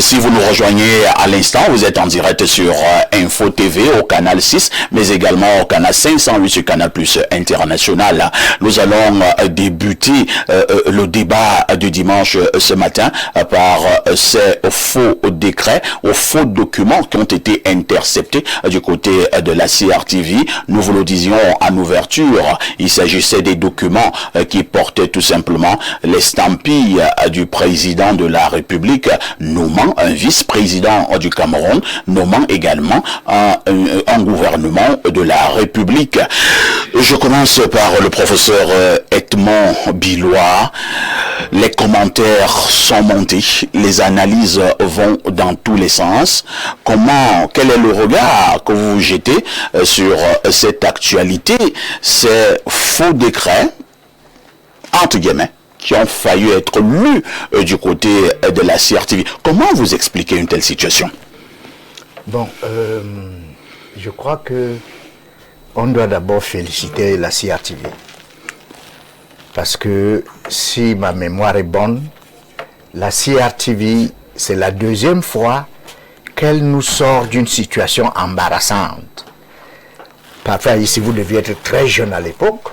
Si vous nous rejoignez à l'instant, vous êtes en direct sur Info TV au canal 6, mais également au canal 508 sur Canal Plus International. Nous allons débuter le débat du dimanche ce matin par ces faux décrets, aux faux documents qui ont été interceptés du côté de la CRTV. Nous vous le disions en ouverture, il s'agissait des documents qui portaient tout simplement l'estampille du président de la République nommant un vice-président du Cameroun, nommant également un gouvernement de la République. Je commence par le professeur Edmond Bilois. Les commentaires sont montés, les analyses vont dans tous les sens. Quel est le regard que vous jetez sur cette actualité, ces faux décrets, entre guillemets, qui ont failli être lus du côté de la CRTV? Comment vous expliquez une telle situation? Bon, je crois que on doit d'abord féliciter la CRTV. Parce que si ma mémoire est bonne, la CRTV, c'est la deuxième fois qu'elle nous sort d'une situation embarrassante. Parfois, ici, vous deviez être très jeune à l'époque.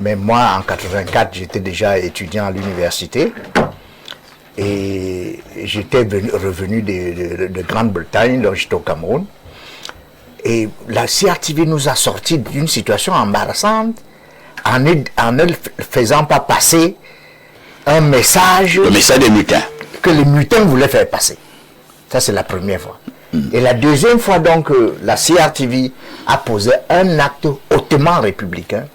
Mais moi, en 84, j'étais déjà étudiant à l'université. Et j'étais revenu de Grande-Bretagne, donc j'étais au Cameroun. Et la CRTV nous a sortis d'une situation embarrassante en ne faisant pas passer un message... Le message des mutins. Que les mutins voulaient faire passer. Ça, c'est la première fois. Et la deuxième fois, donc, la CRTV a posé un acte hautement républicain.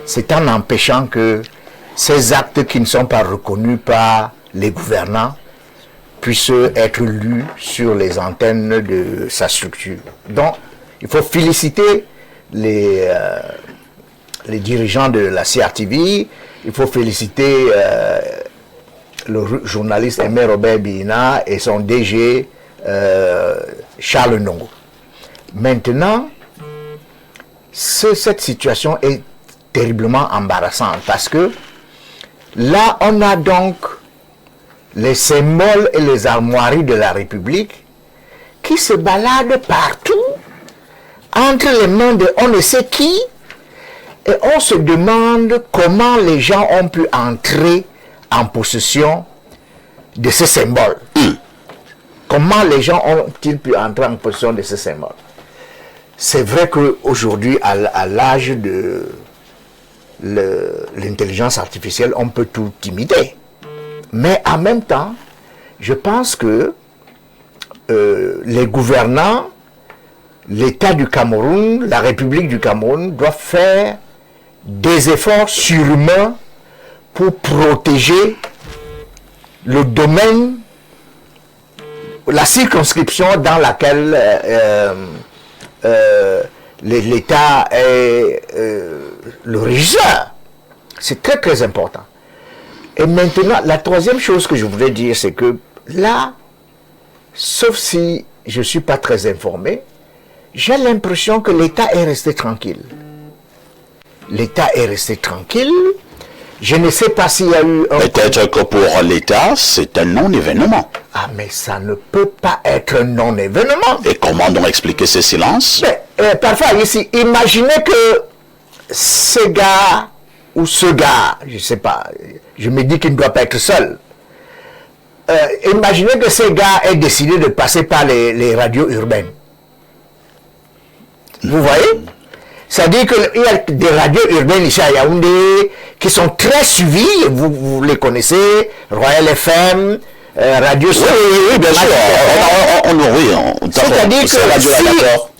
C'est en empêchant que ces actes qui ne sont pas reconnus par les gouvernants puissent être lus sur les antennes de sa structure. Donc, il faut féliciter les dirigeants de la CRTV, il faut féliciter le journaliste Aimé Robert Bina et son DG Charles Nongo. Maintenant, cette situation est terriblement embarrassante parce que là, on a donc les symboles et les armoiries de la République qui se baladent partout entre les mains de on ne sait qui, et on se demande comment les gens ont pu entrer en possession de ces symboles. Comment les gens ont-ils pu entrer en possession de ces symboles? C'est vrai qu'aujourd'hui, à l'âge de l'intelligence artificielle, on peut tout imiter. Mais en même temps, je pense que les gouvernants, l'État du Cameroun, la République du Cameroun doivent faire des efforts surhumains pour protéger le domaine, la circonscription dans laquelle l'État est le régisseur. C'est très très important. Et maintenant, la troisième chose que je voudrais dire, c'est que là, sauf si je ne suis pas très informé, j'ai l'impression que l'État est resté tranquille. L'État est resté tranquille. Je ne sais pas s'il y a eu un... Peut-être que pour l'État, c'est un non-événement. Ah, mais ça ne peut pas être un non-événement. Et comment donc expliquer ce silence? Mais, parfois, ici, imaginez que ce gars, ou ce gars, je ne sais pas, je me dis qu'il ne doit pas être seul. Imaginez que ce gars ait décidé de passer par les radios urbaines. Vous voyez? C'est-à-dire qu'il y a des radios urbaines ici à Yaoundé qui sont très suivies, vous les connaissez, Royal FM, Radio... Oui, bien sûr. C'est-à-dire que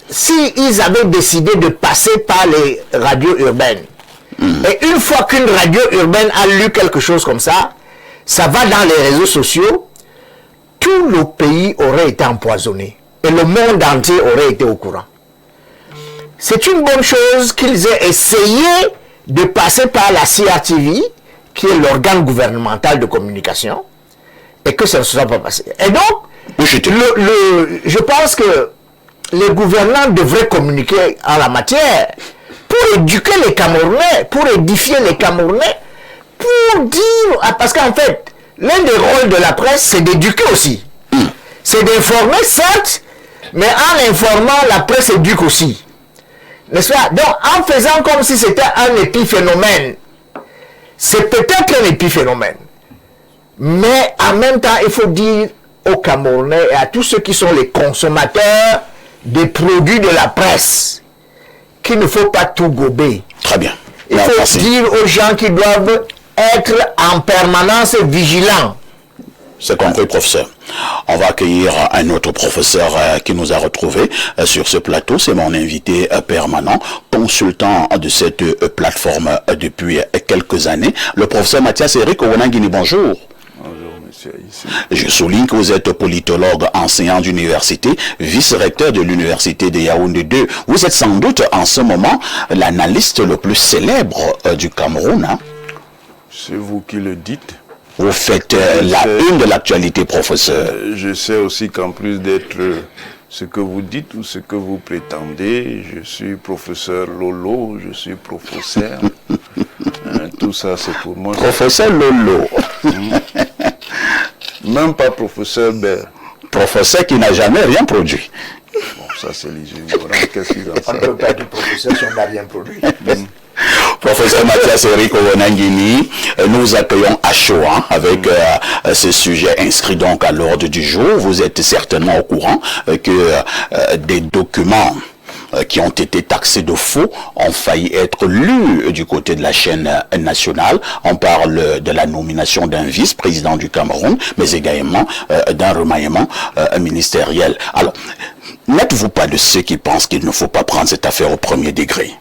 si ils avaient décidé de passer par les radios urbaines, et une fois qu'une radio urbaine a lu quelque chose comme ça, ça va dans les réseaux sociaux, tout le pays aurait été empoisonné. Et le monde entier aurait été au courant. C'est une bonne chose qu'ils aient essayé de passer par la CRTV, qui est l'organe gouvernemental de communication, et que ça ne se soit pas passé. Et donc, je pense que les gouvernants devraient communiquer en la matière pour éduquer les Camerounais, pour édifier les Camerounais, pour dire... Parce qu'en fait, l'un des rôles de la presse, c'est d'éduquer aussi. c'est d'informer, certes, mais en informant, la presse éduque aussi. N'est-ce pas? Donc, en faisant comme si c'était un épiphénomène, c'est peut-être un épiphénomène. Mais en même temps, il faut dire aux Camerounais et à tous ceux qui sont les consommateurs des produits de la presse qu'il ne faut pas tout gober. Très bien. Il faut dire aux gens qui doivent être en permanence vigilants. C'est compris, professeur. On va accueillir un autre professeur qui nous a retrouvés sur ce plateau. C'est mon invité permanent, consultant de cette plateforme depuis quelques années. Le professeur Mathias Eric Owonangini, bonjour. Bonjour, monsieur Aïssi. Je souligne que vous êtes politologue, enseignant d'université, vice-recteur de l'université de Yaoundé 2. Vous êtes sans doute en ce moment l'analyste le plus célèbre du Cameroun. Hein? C'est vous qui le dites. Vous faites la une de l'actualité, professeur. Je sais aussi qu'en plus d'être ce que vous dites ou ce que vous prétendez, je suis professeur Lolo, je suis professeur. Tout ça, c'est pour moi. Professeur Lolo. Même pas professeur Bert. Professeur qui n'a jamais rien produit. Bon, ça c'est les ignorants. Qu'est-ce qu'ils en On ne savent? peut pas dire professeur si on n'a rien produit. Professeur Mathias Eric Owonangini, nous accueillons à chaud avec ce sujet inscrit donc à l'ordre du jour. Vous êtes certainement au courant que des documents qui ont été taxés de faux ont failli être lus du côté de la chaîne nationale. On parle de la nomination d'un vice-président du Cameroun, mais également d'un remaniement ministériel. Alors, n'êtes-vous pas de ceux qui pensent qu'il ne faut pas prendre cette affaire au premier degré?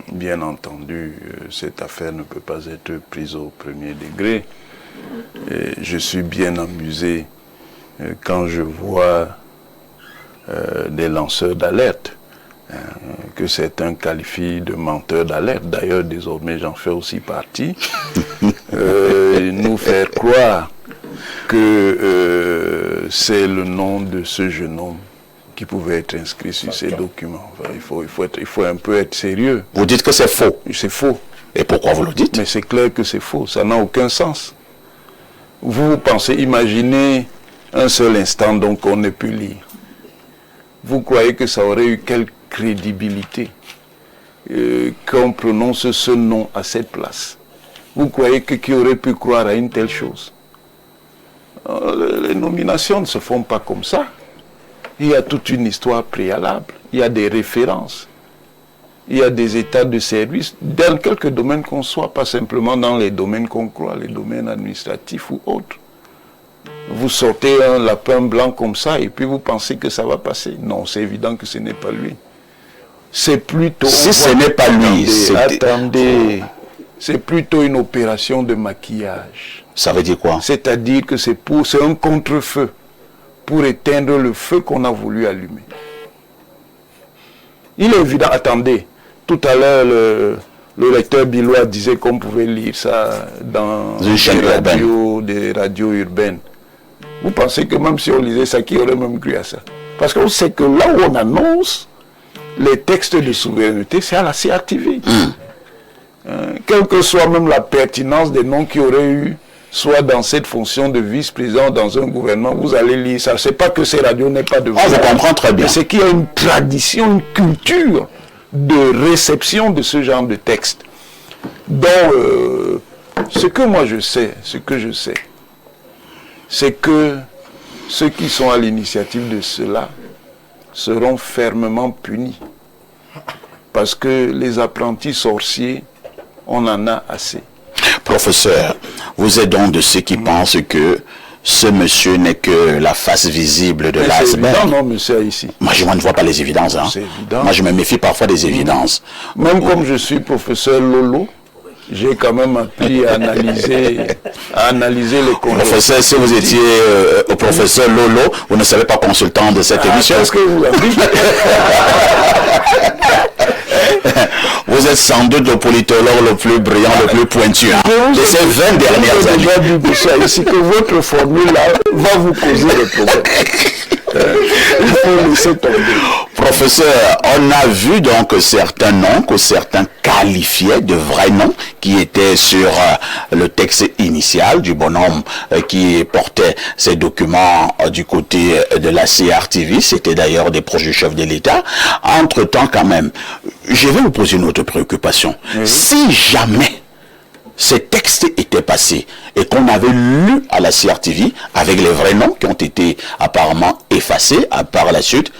Bien entendu, cette affaire ne peut pas être prise au premier degré. Et je suis bien amusé quand je vois des lanceurs d'alerte, que certains qualifient de menteurs d'alerte. D'ailleurs, désormais, j'en fais aussi partie. Nous faire croire que c'est le nom de ce jeune homme qui pouvait être inscrit sur ces documents. Enfin, il faut un peu être sérieux. Vous dites que c'est faux. C'est faux. Et pourquoi vous le dites? Mais c'est clair que c'est faux. Ça n'a aucun sens. Vous pensez, imaginez un seul instant donc on ne peut lire. Vous croyez que ça aurait eu quelle crédibilité qu'on prononce ce nom à cette place? Vous croyez que qui aurait pu croire à une telle chose? Les nominations ne se font pas comme ça. Il y a toute une histoire préalable, il y a des références, il y a des états de service, dans quelques domaines qu'on soit, pas simplement dans les domaines qu'on croit, les domaines administratifs ou autres. Vous sortez un lapin blanc comme ça et puis vous pensez que ça va passer. Non, c'est évident que ce n'est pas lui. C'est plutôt... Si ce n'est pas lui, attendez, c'est plutôt une opération de maquillage. Ça veut dire quoi? C'est-à-dire que c'est un contre-feu pour éteindre le feu qu'on a voulu allumer. Il est évident, attendez, tout à l'heure, le lecteur Bilois disait qu'on pouvait lire ça dans des radios urbaines. Vous pensez que même si on lisait ça, qui aurait même cru à ça? Parce qu'on sait que là où on annonce les textes de souveraineté, c'est à la CRTV. Quelle que soit même la pertinence des noms qui auraient eu, soit dans cette fonction de vice-président dans un gouvernement, vous allez lire ça. C'est pas que ces radios n'aient pas de voix. On vous comprend très bien. C'est qu'il y a une tradition, une culture de réception de ce genre de texte. Donc, ce que moi je sais, c'est que ceux qui sont à l'initiative de cela seront fermement punis. Parce que les apprentis sorciers, on en a assez. Professeur, vous êtes donc de ceux qui pensent que ce monsieur n'est que la face visible de l'iceberg. Non, monsieur, ici. Moi, je ne vois pas les évidences. Hein. C'est évident. Moi, je me méfie parfois des évidences. Même comme je suis professeur Lolo, j'ai quand même appris à analyser les conjonctures. Professeur, si vous étiez au professeur Lolo, vous ne serez pas consultant de cette émission. Qu'est-ce que vous avez dit? Vous êtes sans doute le politologue le plus brillant, le plus pointu de ces 20 dernières années. Je vous ai déjà dit que votre formule là va vous causer des problèmes. Il faut laisser tomber. Professeur, on a vu donc certains noms que certains qualifiaient de vrais noms qui étaient sur le texte initial du bonhomme qui portait ces documents du côté de la CRTV. C'était d'ailleurs des projets chefs de l'État. Entre-temps, quand même, je vais vous poser une autre préoccupation. Oui. Si jamais ces textes étaient passés et qu'on avait lu à la CRTV avec les vrais noms qui ont été apparemment effacés par la suite,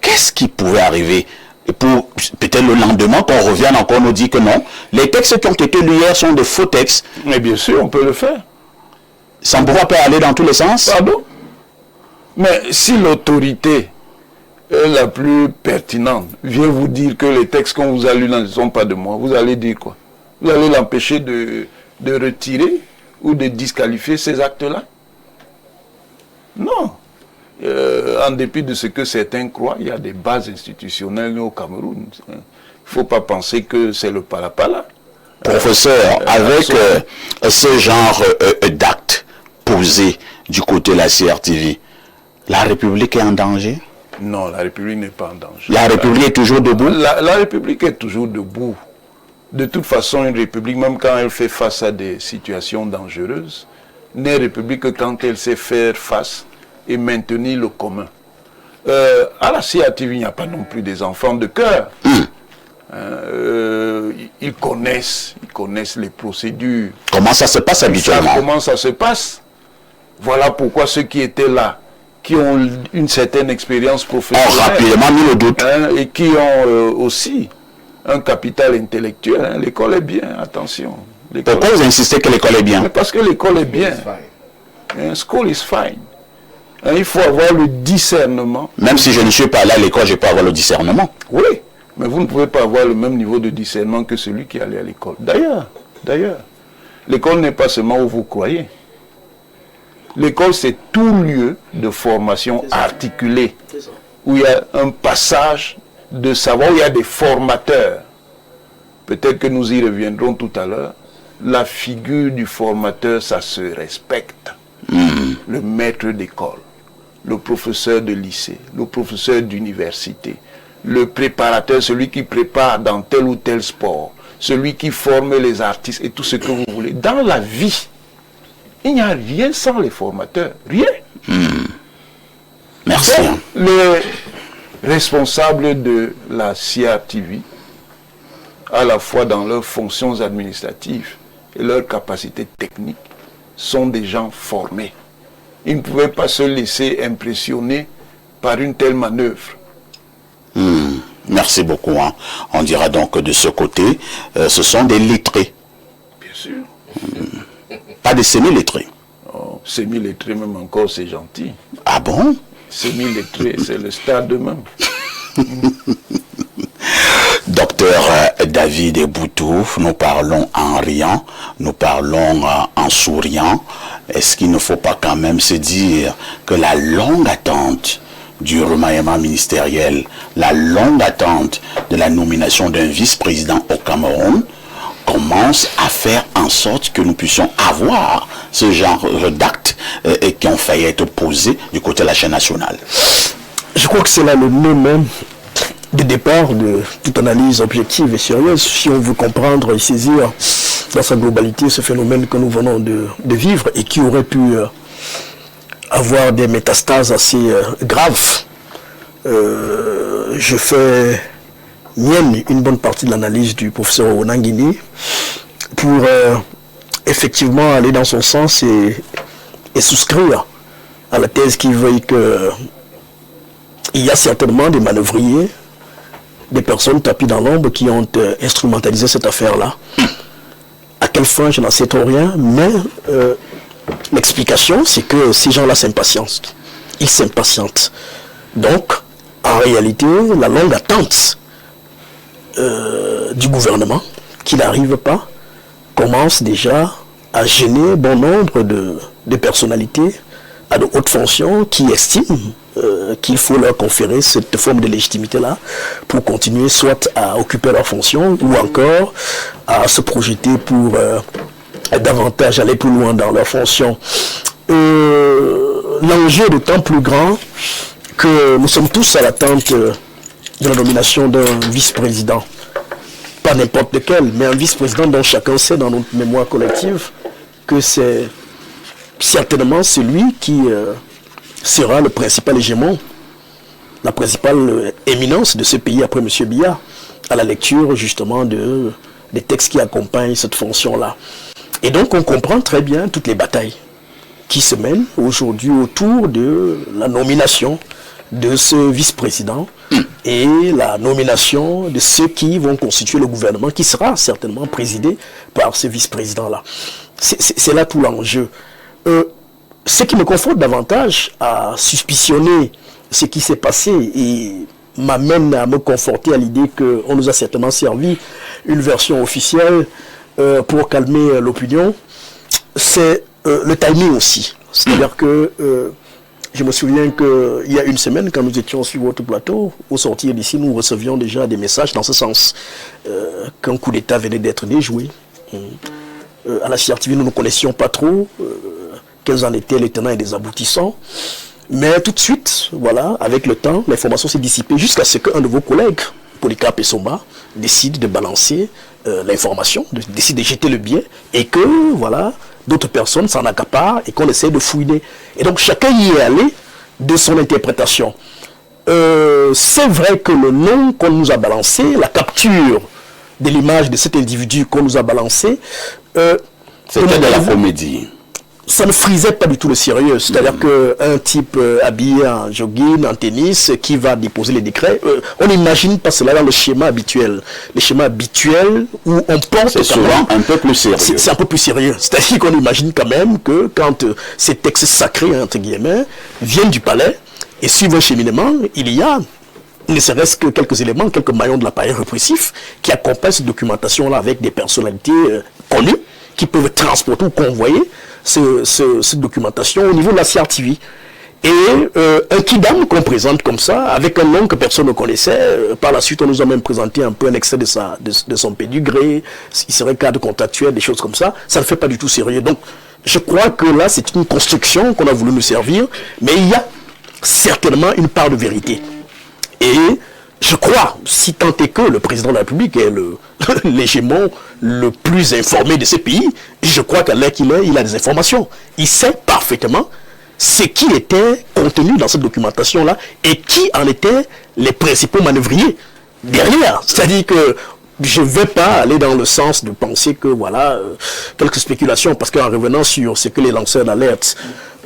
qu'est-ce qui pouvait arriver? Et pour peut-être le lendemain qu'on revienne encore nous dire que non, les textes qui ont été lus hier sont de faux textes. Mais bien sûr, on peut le faire. Sans pouvoir peut aller dans tous les sens. Pardon? Mais si l'autorité la plus pertinente vient vous dire que les textes qu'on vous a lus ne sont pas de moi, vous allez dire quoi? Vous allez l'empêcher de retirer ou de disqualifier ces actes-là? Non. En dépit de ce que certains croient, il y a des bases institutionnelles au Cameroun. Il ne faut pas penser que c'est le palapala. Professeur, avec ce genre d'actes posés du côté de la CRTV, la République est en danger? Non, la République n'est pas en danger. La République est toujours debout? La République est toujours debout. De toute façon, une République, même quand elle fait face à des situations dangereuses, n'est République que quand elle sait faire face et maintenir le commun. À la CRTV, il n'y a pas non plus des enfants de cœur. Ils connaissent les procédures. Comment ça se passe habituellement? Comment ça se passe? Voilà pourquoi ceux qui étaient là, qui ont une certaine expérience professionnelle, ont rapidement mis le doute. Et qui ont aussi un capital intellectuel. L'école est bien, attention. Pourquoi vous insistez que l'école est bien? Mais parce que l'école est bien. School is fine. Il faut avoir le discernement. Même si je ne suis pas allé à l'école, je peux avoir le discernement. Oui, mais vous ne pouvez pas avoir le même niveau de discernement que celui qui est allé à l'école. D'ailleurs, l'école n'est pas seulement où vous croyez. L'école, c'est tout lieu de formation articulée, où il y a un passage de savoir, où il y a des formateurs. Peut-être que nous y reviendrons tout à l'heure. La figure du formateur, ça se respecte. Le maître d'école, le professeur de lycée, le professeur d'université, le préparateur, celui qui prépare dans tel ou tel sport, celui qui forme les artistes et tout ce que vous voulez. Dans la vie, il n'y a rien sans les formateurs. Rien. Merci. Donc, les responsables de la CRTV, à la fois dans leurs fonctions administratives et leurs capacités techniques, sont des gens formés. Ils ne pouvaient pas se laisser impressionner par une telle manœuvre. Merci beaucoup. On dira donc que de ce côté, ce sont des lettrés. Bien sûr. Pas des semi-lettrés. Oh, semi-lettrés même encore, c'est gentil. Ah bon? Semi-lettrés, c'est le stade même. Docteur David Boutou, nous parlons en riant, nous parlons en souriant. Est-ce qu'il ne faut pas quand même se dire que la longue attente du remaniement ministériel, la longue attente de la nomination d'un vice-président au Cameroun commence à faire en sorte que nous puissions avoir ce genre d'actes qui ont failli être posés du côté de la chaîne nationale? Je crois que c'est là le nœud même de départ de toute analyse objective et sérieuse, si on veut comprendre et saisir dans sa globalité ce phénomène que nous venons de vivre et qui aurait pu avoir des métastases assez graves. Je fais mienne une bonne partie de l'analyse du professeur Onangini pour effectivement aller dans son sens et souscrire à la thèse qui veut que il y a certainement des manœuvriers, des personnes tapis dans l'ombre qui ont instrumentalisé cette affaire-là. À quelle fin, je n'en sais trop rien, mais l'explication, c'est que ces gens-là s'impatientent. Ils s'impatientent. Donc, en réalité, la longue attente du gouvernement, qui n'arrive pas, commence déjà à gêner bon nombre de personnalités à de hautes fonctions qui estiment qu'il faut leur conférer cette forme de légitimité-là pour continuer soit à occuper leurs fonctions ou encore à se projeter pour davantage aller plus loin dans leurs fonctions. L'enjeu est d'autant plus grand que nous sommes tous à l'attente de la nomination d'un vice-président. Pas n'importe lequel, mais un vice-président dont chacun sait dans notre mémoire collective que c'est certainement celui qui sera le principal hégémon, la principale éminence de ce pays après M. Biya, à la lecture justement des textes qui accompagnent cette fonction-là. Et donc on comprend très bien toutes les batailles qui se mènent aujourd'hui autour de la nomination de ce vice-président et la nomination de ceux qui vont constituer le gouvernement qui sera certainement présidé par ce vice-président-là. C'est là tout l'enjeu. Ce qui me conforte davantage à suspicionner ce qui s'est passé et m'amène à me conforter à l'idée qu'on nous a certainement servi une version officielle pour calmer l'opinion, c'est le timing aussi. C'est-à-dire que je me souviens qu'il y a une semaine, quand nous étions sur votre plateau, au sortir d'ici, nous recevions déjà des messages dans ce sens, qu'un coup d'État venait d'être déjoué. À la CRTV, nous ne connaissions pas trop quels en étaient les tenants et les aboutissants. Mais tout de suite, voilà, avec le temps, l'information s'est dissipée jusqu'à ce qu'un de vos collègues, Polycarpe Essomba, décide de balancer l'information, décide de jeter le biais, et que, voilà, d'autres personnes s'en accaparent et qu'on essaie de fouiner. Et donc chacun y est allé de son interprétation. C'est vrai que le nom qu'on nous a balancé, la capture de l'image de cet individu qu'on nous a balancé, c'était de la comédie. Ça ne frisait pas du tout le sérieux. C'est-à-dire qu'un type habillé en jogging, en tennis, qui va déposer les décrets, on n'imagine pas cela dans le schéma habituel. Le schéma habituel où on pense... C'est souvent un peu plus sérieux. C'est un peu plus sérieux. C'est-à-dire qu'on imagine quand même que quand ces textes sacrés, entre guillemets, viennent du palais et suivent un cheminement, il y a ne serait-ce que quelques éléments, quelques maillons de l'appareil répressif qui accompagnent cette documentation-là avec des personnalités connues qui peuvent transporter ou convoyer cette documentation au niveau de la CRTV. Et un kidam qu'on présente comme ça, avec un nom que personne ne connaissait, par la suite on nous a même présenté un peu un extrait de son pédigré, il serait cadre contractuel, des choses comme ça, ça ne fait pas du tout sérieux. Donc je crois que là c'est une construction qu'on a voulu nous servir, mais il y a certainement une part de vérité. Et je crois, si tant est que le président de la République est l'hégémon le plus informé de ce pays, je crois qu'à l'heure qu'il est, il a des informations. Il sait parfaitement ce qui était contenu dans cette documentation-là et qui en étaient les principaux manœuvriers derrière. C'est-à-dire que je ne vais pas aller dans le sens de penser que, voilà, quelques spéculations, parce qu'en revenant sur ce que les lanceurs d'alerte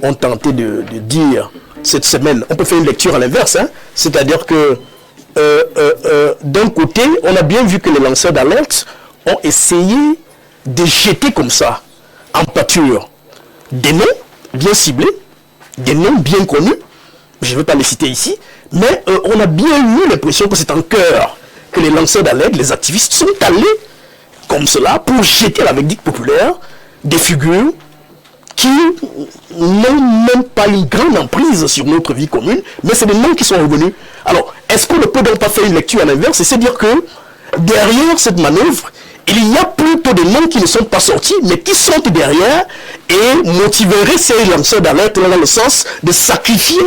ont tenté de dire cette semaine, on peut faire une lecture à l'inverse, hein, c'est-à-dire que d'un côté, on a bien vu que les lanceurs d'alerte ont essayé de jeter comme ça, en pâture, des noms bien ciblés, des noms bien connus, je ne vais pas les citer ici, mais on a bien eu l'impression que c'est en cœur que les lanceurs d'alerte, les activistes sont allés comme cela pour jeter à la vindicte populaire des figures qui n'ont même pas une grande emprise sur notre vie commune, mais c'est des noms qui sont revenus. Alors, est-ce qu'on ne peut donc pas faire une lecture à l'inverse, et c'est dire que derrière cette manœuvre, il y a plutôt des noms qui ne sont pas sortis, mais qui sont derrière et motiveraient ces lanceurs d'alerte dans le sens de sacrifier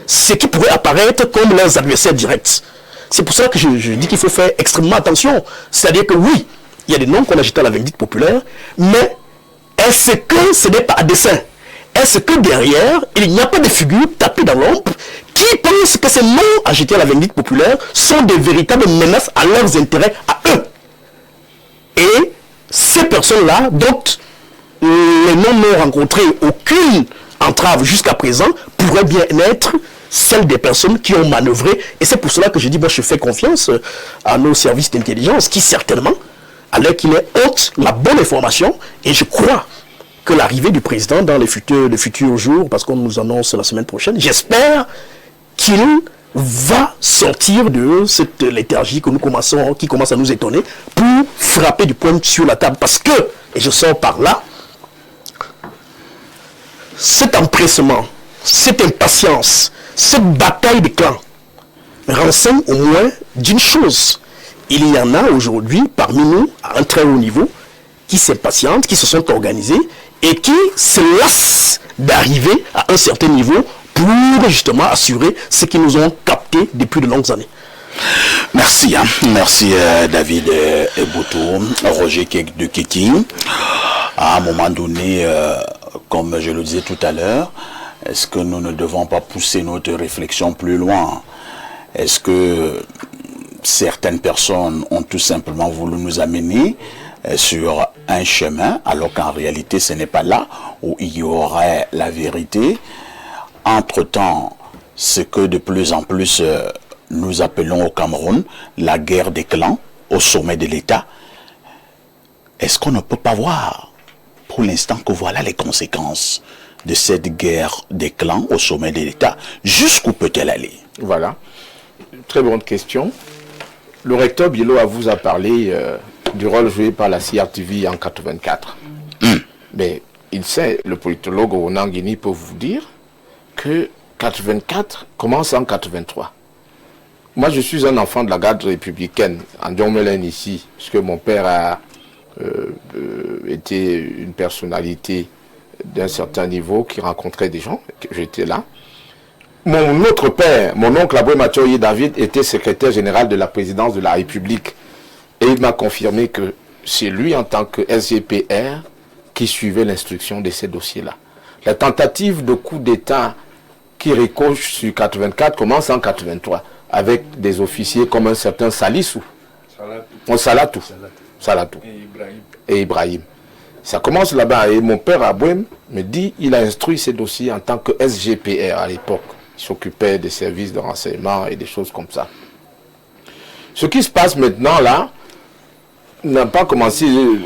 ce qui pourrait apparaître comme leurs adversaires directs. C'est pour ça que je dis qu'il faut faire extrêmement attention. C'est-à-dire que oui, il y a des noms qu'on a jetés à la vindicte populaire, mais est-ce que ce n'est pas à dessein? Est-ce que derrière, il n'y a pas de figures tapées dans l'ombre qui pensent que ces noms à jeter à la vindicte populaire sont des véritables menaces à leurs intérêts, à eux? Et ces personnes-là, dont les noms n'ont rencontré aucune entrave jusqu'à présent, pourraient bien être celles des personnes qui ont manœuvré. Et c'est pour cela que je dis, moi je fais confiance à nos services d'intelligence qui certainement, à l'heure qu'il est, ont la bonne information. Et je crois que l'arrivée du président dans les futurs jours, parce qu'on nous annonce la semaine prochaine, j'espère qu'il va sortir de cette léthargie que qui commence à nous étonner pour frapper du poing sur la table. Parce que, et je sors par là, cet empressement, cette impatience, cette bataille des clans renseigne au moins d'une chose. Il y en a aujourd'hui parmi nous, à un très haut niveau, qui s'impatientent, qui se sont organisés et qui se lassent d'arriver à un certain niveau pour justement assurer ce qu'ils nous ont capté depuis de longues années. Merci, merci David Eboutou, Roger de Kiki. À un moment donné, comme je le disais tout à l'heure, est-ce que nous ne devons pas pousser notre réflexion plus loin? Est-ce que certaines personnes ont tout simplement voulu nous amener sur un chemin, alors qu'en réalité ce n'est pas là où il y aurait la vérité? Entre-temps, ce que de plus en plus nous appelons au Cameroun la guerre des clans au sommet de l'État, est-ce qu'on ne peut pas voir pour l'instant que voilà les conséquences de cette guerre des clans au sommet de l'État? Jusqu'où peut-elle aller? Voilà, très bonne question. Le recteur Bielo vous a parlé du rôle joué par la CRTV en 84. Mais il sait, le politologue Ronan Guini peut vous dire que 84 commence en 83. Moi, je suis un enfant de la garde républicaine, en Djongmelen ici, puisque mon père a été une personnalité d'un certain niveau qui rencontrait des gens, j'étais là. Mon autre père, mon oncle Aboué Mathieu David, était secrétaire général de la présidence de la République. Et il m'a confirmé que c'est lui, en tant que SGPR, qui suivait l'instruction de ces dossiers-là. La tentative de coup d'État qui ricoche sur 84 commence en 83, avec des officiers comme un certain Salissou. Salatou. Et Ibrahim. Ça commence là-bas. Et mon père Aboué me dit il a instruit ces dossiers en tant que SGPR à l'époque. Il s'occupait des services de renseignement et des choses comme ça. Ce qui se passe maintenant là n'a pas commencé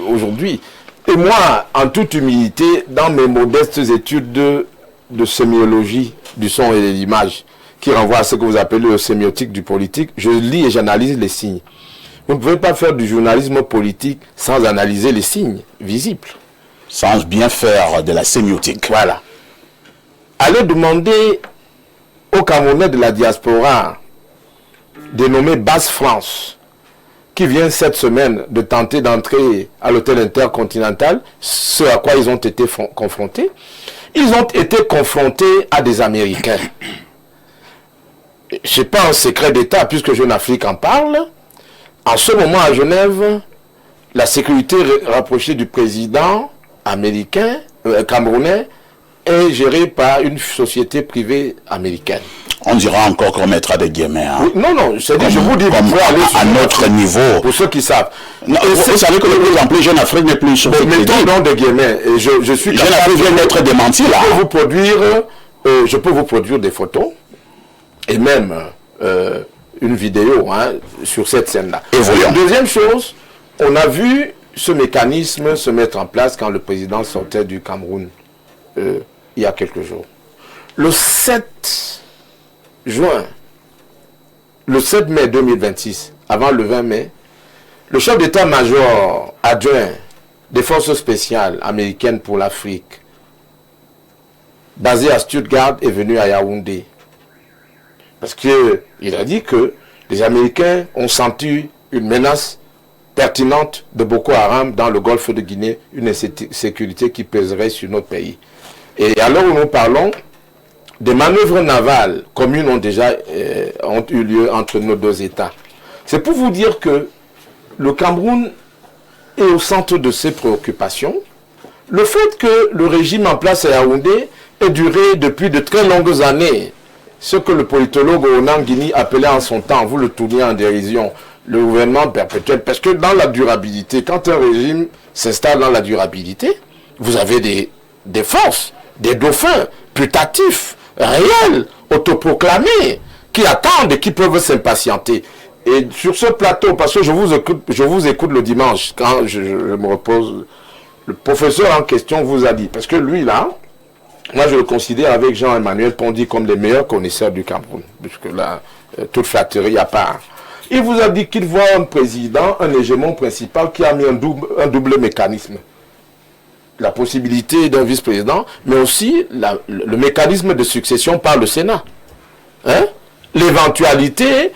aujourd'hui. Et moi, en toute humilité, dans mes modestes études de sémiologie du son et de l'image, qui renvoie à ce que vous appelez le sémiotique du politique, je lis et j'analyse les signes. Vous ne pouvez pas faire du journalisme politique sans analyser les signes visibles. Sans bien faire de la sémiotique. Voilà. Allez demander aux Camerounais de la diaspora, dénommé Basse-France, qui vient cette semaine de tenter d'entrer à l'hôtel intercontinental, ce à quoi ils ont été confrontés. Ils ont été confrontés à des Américains. Ce n'est pas un secret d'État, puisque Jeune Afrique en parle. En ce moment, à Genève, la sécurité rapprochée du président américain, camerounais, est gérée par une société privée américaine. On dira encore qu'on mettra des guillemets. Hein. Oui, non, je vous dis, vous pouvez aller à notre niveau. Pour ceux qui savent. Non, vous savez que le plus en plus Jeune Afrique n'est plus sur mettons donc des guillemets. Et je suis Jeune Afrique vient d'être démenti là. Je peux vous produire des photos et même une vidéo sur cette scène-là. Deuxième chose, on a vu ce mécanisme se mettre en place quand le président sortait du Cameroun il y a quelques jours. Le 7 mai 2026, avant le 20 mai, le chef d'état-major adjoint des forces spéciales américaines pour l'Afrique, basé à Stuttgart, est venu à Yaoundé. Parce qu'il a dit que les Américains ont senti une menace pertinente de Boko Haram dans le golfe de Guinée, une insécurité qui pèserait sur notre pays. Et alors où nous parlons, des manœuvres navales communes ont déjà ont eu lieu entre nos deux États. C'est pour vous dire que le Cameroun est au centre de ses préoccupations. Le fait que le régime en place à Yaoundé ait duré depuis de très longues années, ce que le politologue Ronan Guini appelait en son temps, vous le tournez en dérision, le gouvernement perpétuel, parce que dans la durabilité, quand un régime s'installe dans la durabilité, vous avez des forces, des dauphins putatifs, réels, autoproclamés, qui attendent et qui peuvent s'impatienter. Et sur ce plateau, parce que je vous écoute le dimanche, quand je me repose, le professeur en question vous a dit, parce que lui là, moi je le considère avec Jean-Emmanuel Pondy comme les meilleurs connaisseurs du Cameroun, puisque là, toute flatterie à part. Il vous a dit qu'il voit un président, un hégémon principal qui a mis un double mécanisme. La possibilité d'un vice-président, mais aussi le mécanisme de succession par le Sénat. L'éventualité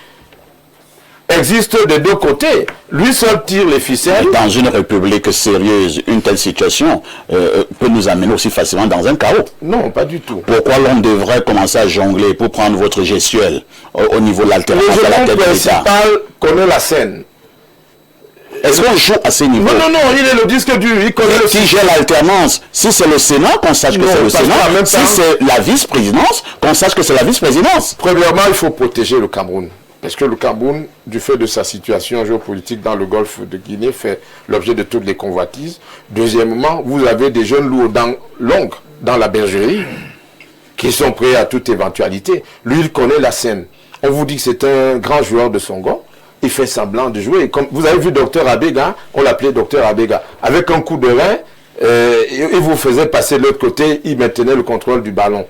existe des deux côtés. Lui seul tire les ficelles. Dans une république sérieuse, une telle situation peut nous amener aussi facilement dans un chaos. Non, pas du tout. Pourquoi l'on devrait commencer à jongler pour prendre votre gestuelle au niveau de l'alternance Le à la gérant tête de l'État? principal connaît la scène. Est-ce qu'on joue à ces niveaux? Non, il est le disque dur, il connaît le Si j'ai l'alternance, si c'est le Sénat, qu'on sache que Non, c'est le parce Sénat. qu'en même Si temps- c'est la vice-présidence, qu'on sache que c'est la vice-présidence. Premièrement, il faut protéger le Cameroun. Parce que le Cameroun, du fait de sa situation géopolitique dans le golfe de Guinée, fait l'objet de toutes les convoitises. Deuxièmement, vous avez des jeunes loups aux dents longues dans la bergerie qui sont prêts à toute éventualité. Lui, il connaît la scène. On vous dit que c'est un grand joueur de Songo. Il fait semblant de jouer. Comme vous avez vu Dr Abega, on l'appelait Dr Abega. Avec un coup de rein, il vous faisait passer de l'autre côté, il maintenait le contrôle du ballon.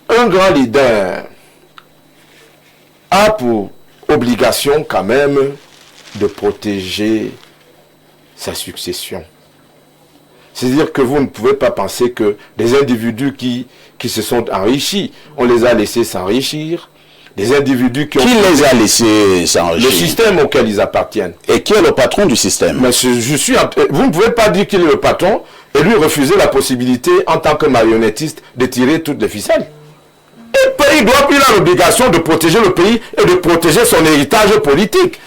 Un grand leader a pour obligation quand même de protéger sa succession. C'est-à-dire que vous ne pouvez pas penser que des individus qui se sont enrichis, on les a laissés s'enrichir, des individus qui ont... Qui les a laissés s'enrichir? Le système auquel ils appartiennent. Et qui est le patron du système? Mais vous ne pouvez pas dire qu'il est le patron et lui refuser la possibilité, en tant que marionnettiste, de tirer toutes les ficelles. Il a l'obligation de protéger le pays et de protéger son héritage politique.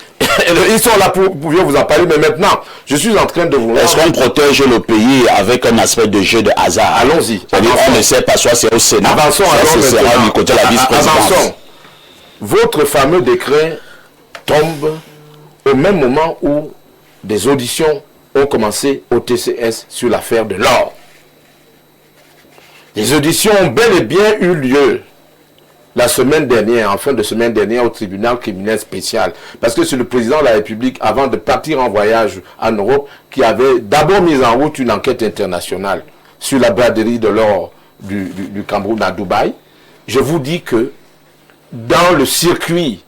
Ils sont là pour vous en parler, mais maintenant, je suis en train de vous... Est-ce qu'on protège le pays avec un aspect de jeu de hasard? Allons-y. C'est-à-dire on ne sait pas, soit c'est au Sénat, Avançons soit alors ce sera maintenant. du côté de la vice-présidence. Avançons. Votre fameux décret tombe au même moment où des auditions ont commencé au TCS sur l'affaire de l'or. Les auditions ont bel et bien eu lieu la semaine dernière, en fin de semaine dernière, au tribunal criminel spécial. Parce que c'est le président de la République, avant de partir en voyage en Europe, qui avait d'abord mis en route une enquête internationale sur la braderie de l'or du Cameroun à Dubaï. Je vous dis que dans le circuit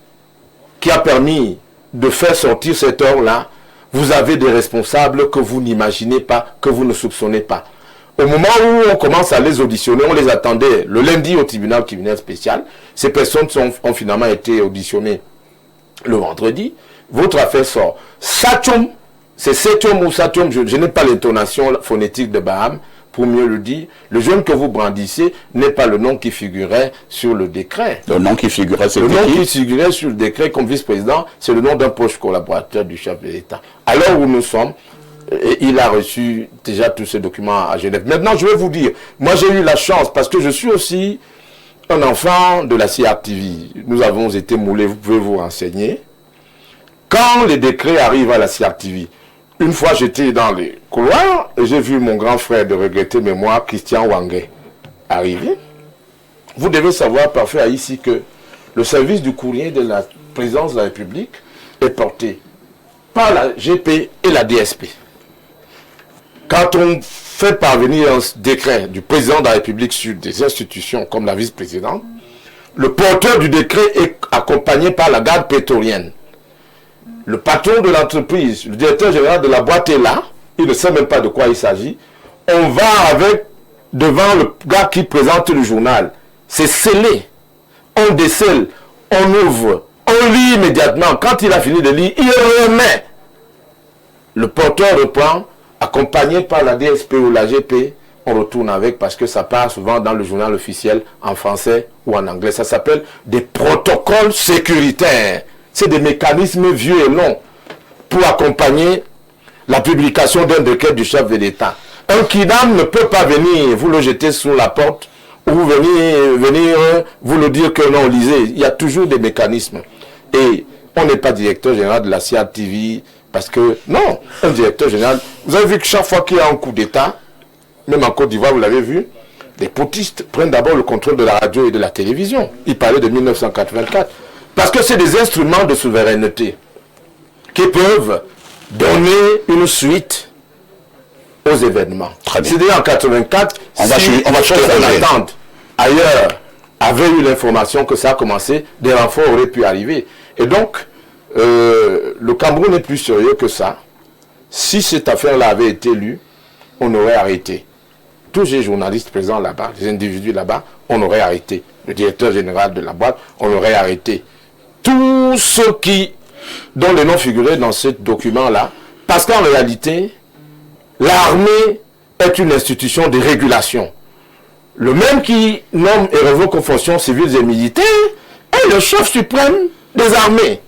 qui a permis de faire sortir cet or-là, vous avez des responsables que vous n'imaginez pas, que vous ne soupçonnez pas. Au moment où on commence à les auditionner, on les attendait le lundi au tribunal criminel spécial. Ces personnes ont finalement été auditionnées le vendredi. Votre affaire sort. Satium, c'est Satium ou Satium, je n'ai pas l'intonation phonétique de Baham, pour mieux le dire. Le jeune que vous brandissez n'est pas le nom qui figurait sur le décret. Le nom qui figurait, c'est Le nom qui figurait sur le décret comme vice-président, c'est le nom d'un proche collaborateur du chef de l'État. Alors où nous sommes, il a reçu déjà tous ces documents à Genève. Maintenant, je vais vous dire, moi j'ai eu la chance, parce que je suis aussi un enfant de la CRTV. Nous avons été moulés, vous pouvez vous renseigner. Quand les décrets arrivent à la CRTV, une fois j'étais dans les couloirs, et j'ai vu mon grand frère de regretter mémoire, Christian Wangé, arriver. Vous devez savoir parfait ici que le service du courrier de la présidence de la République est porté par la GP et la DSP. Quand on fait parvenir un décret du président de la République sur des institutions comme la vice-présidente, le porteur du décret est accompagné par la garde prétorienne. Le patron de l'entreprise, le directeur général de la boîte est là, il ne sait même pas de quoi il s'agit. On va avec devant le gars qui présente le journal. C'est scellé. On décèle, on ouvre, on lit immédiatement. Quand il a fini de lire, il remet. Le porteur reprend, accompagné par la DSP ou la GP, on retourne avec parce que ça part souvent dans le journal officiel en français ou en anglais. Ça s'appelle des protocoles sécuritaires. C'est des mécanismes vieux et longs pour accompagner la publication d'un décret du chef de l'État. Un kidam ne peut pas venir vous le jeter sous la porte ou venir vous le dire que non, lisez. Il y a toujours des mécanismes. Et on n'est pas directeur général de la CRTV parce que, non, un directeur général, vous avez vu que chaque fois qu'il y a un coup d'État, même en Côte d'Ivoire, vous l'avez vu, les potistes prennent d'abord le contrôle de la radio et de la télévision. Ils parlaient de 1984. Parce que c'est des instruments de souveraineté qui peuvent donner une suite aux événements. C'est-à-dire en 84, on va attendre ailleurs avait eu l'information que ça a commencé, des renforts auraient pu arriver. Et donc, le Cameroun est plus sérieux que ça. Si cette affaire-là avait été lue, on aurait arrêté. Tous les journalistes présents là-bas, les individus là-bas, on aurait arrêté. Le directeur général de la boîte, on aurait arrêté. Tous ceux qui dont les noms figuraient dans ce document-là, parce qu'en réalité, l'armée est une institution de régulation. Le même qui nomme et révoque aux fonctions civiles et militaires est le chef suprême des armées.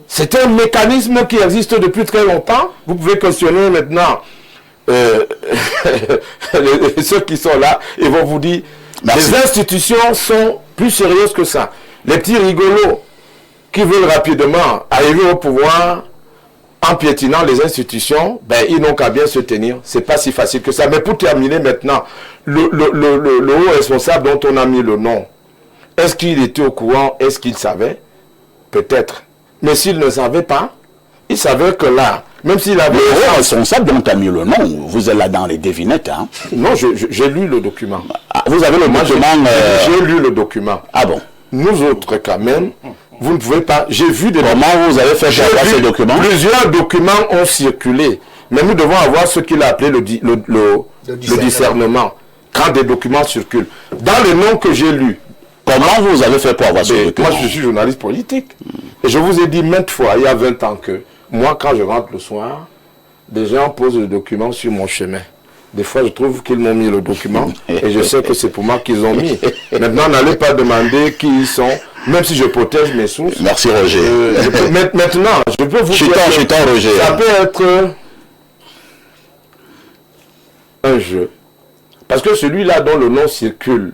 C'est un mécanisme qui existe depuis très longtemps. Vous pouvez questionner maintenant ceux qui sont là, ils vont vous dire, les institutions sont plus sérieuses que ça. Les petits rigolos qui veulent rapidement arriver au pouvoir en piétinant les institutions, ben, ils n'ont qu'à bien se tenir. C'est pas si facile que ça. Mais pour terminer maintenant, le haut responsable dont on a mis le nom, est-ce qu'il était au courant? Est-ce qu'il savait? Peut-être. Mais s'il ne savait pas, il savait que là, même s'il avait... Le haut responsable dont on a mis le nom, vous êtes là dans les devinettes, hein? Non, j'ai lu le document. Ah, vous avez le document... J'ai lu le document. Ah bon? Nous autres, quand même, vous ne pouvez pas... J'ai vu des... Comment vous avez fait avoir ces documents? Plusieurs documents ont circulé. Mais nous devons avoir ce qu'il a appelé le discernement. Quand des documents circulent. Dans les noms que j'ai lus. Comment vous avez fait pour avoir ce document? Moi, je suis journaliste politique. Et je vous ai dit maintes fois, il y a 20 ans, que moi, quand je rentre le soir, des gens posent le document sur mon chemin. Des fois, je trouve qu'ils m'ont mis le document et je sais que c'est pour moi qu'ils ont mis. Maintenant, n'allez pas demander qui ils sont, même si je protège mes sources. Merci, Roger. Maintenant, je peux vous dire que Roger. Ça peut être un jeu. Parce que celui-là dont le nom circule,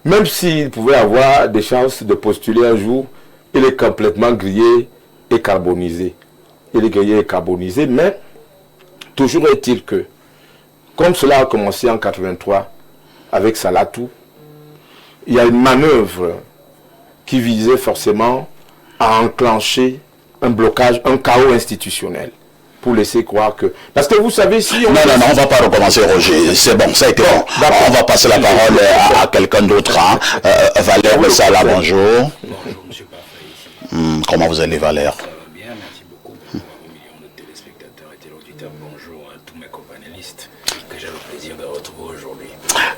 même s'il pouvait avoir des chances de postuler un jour, il est complètement grillé et carbonisé. Il est grillé et carbonisé, mais toujours est-il que, comme cela a commencé en 83 avec Salatou, il y a une manœuvre qui visait forcément à enclencher un blocage, un chaos institutionnel. Pour laisser croire que... Parce que vous savez, si on... Non, on ne va pas recommencer, Roger. C'est bon, ça a été bon. On va passer la parole à quelqu'un d'autre. Hein. Valère Bessala, bonjour. Bonjour, monsieur Parfait. Comment vous allez, Valère? Ça va bien, merci beaucoup pour vos millions de téléspectateurs et téléauditeurs. Bonjour à tous mes companélistes que j'ai le plaisir de retrouver aujourd'hui.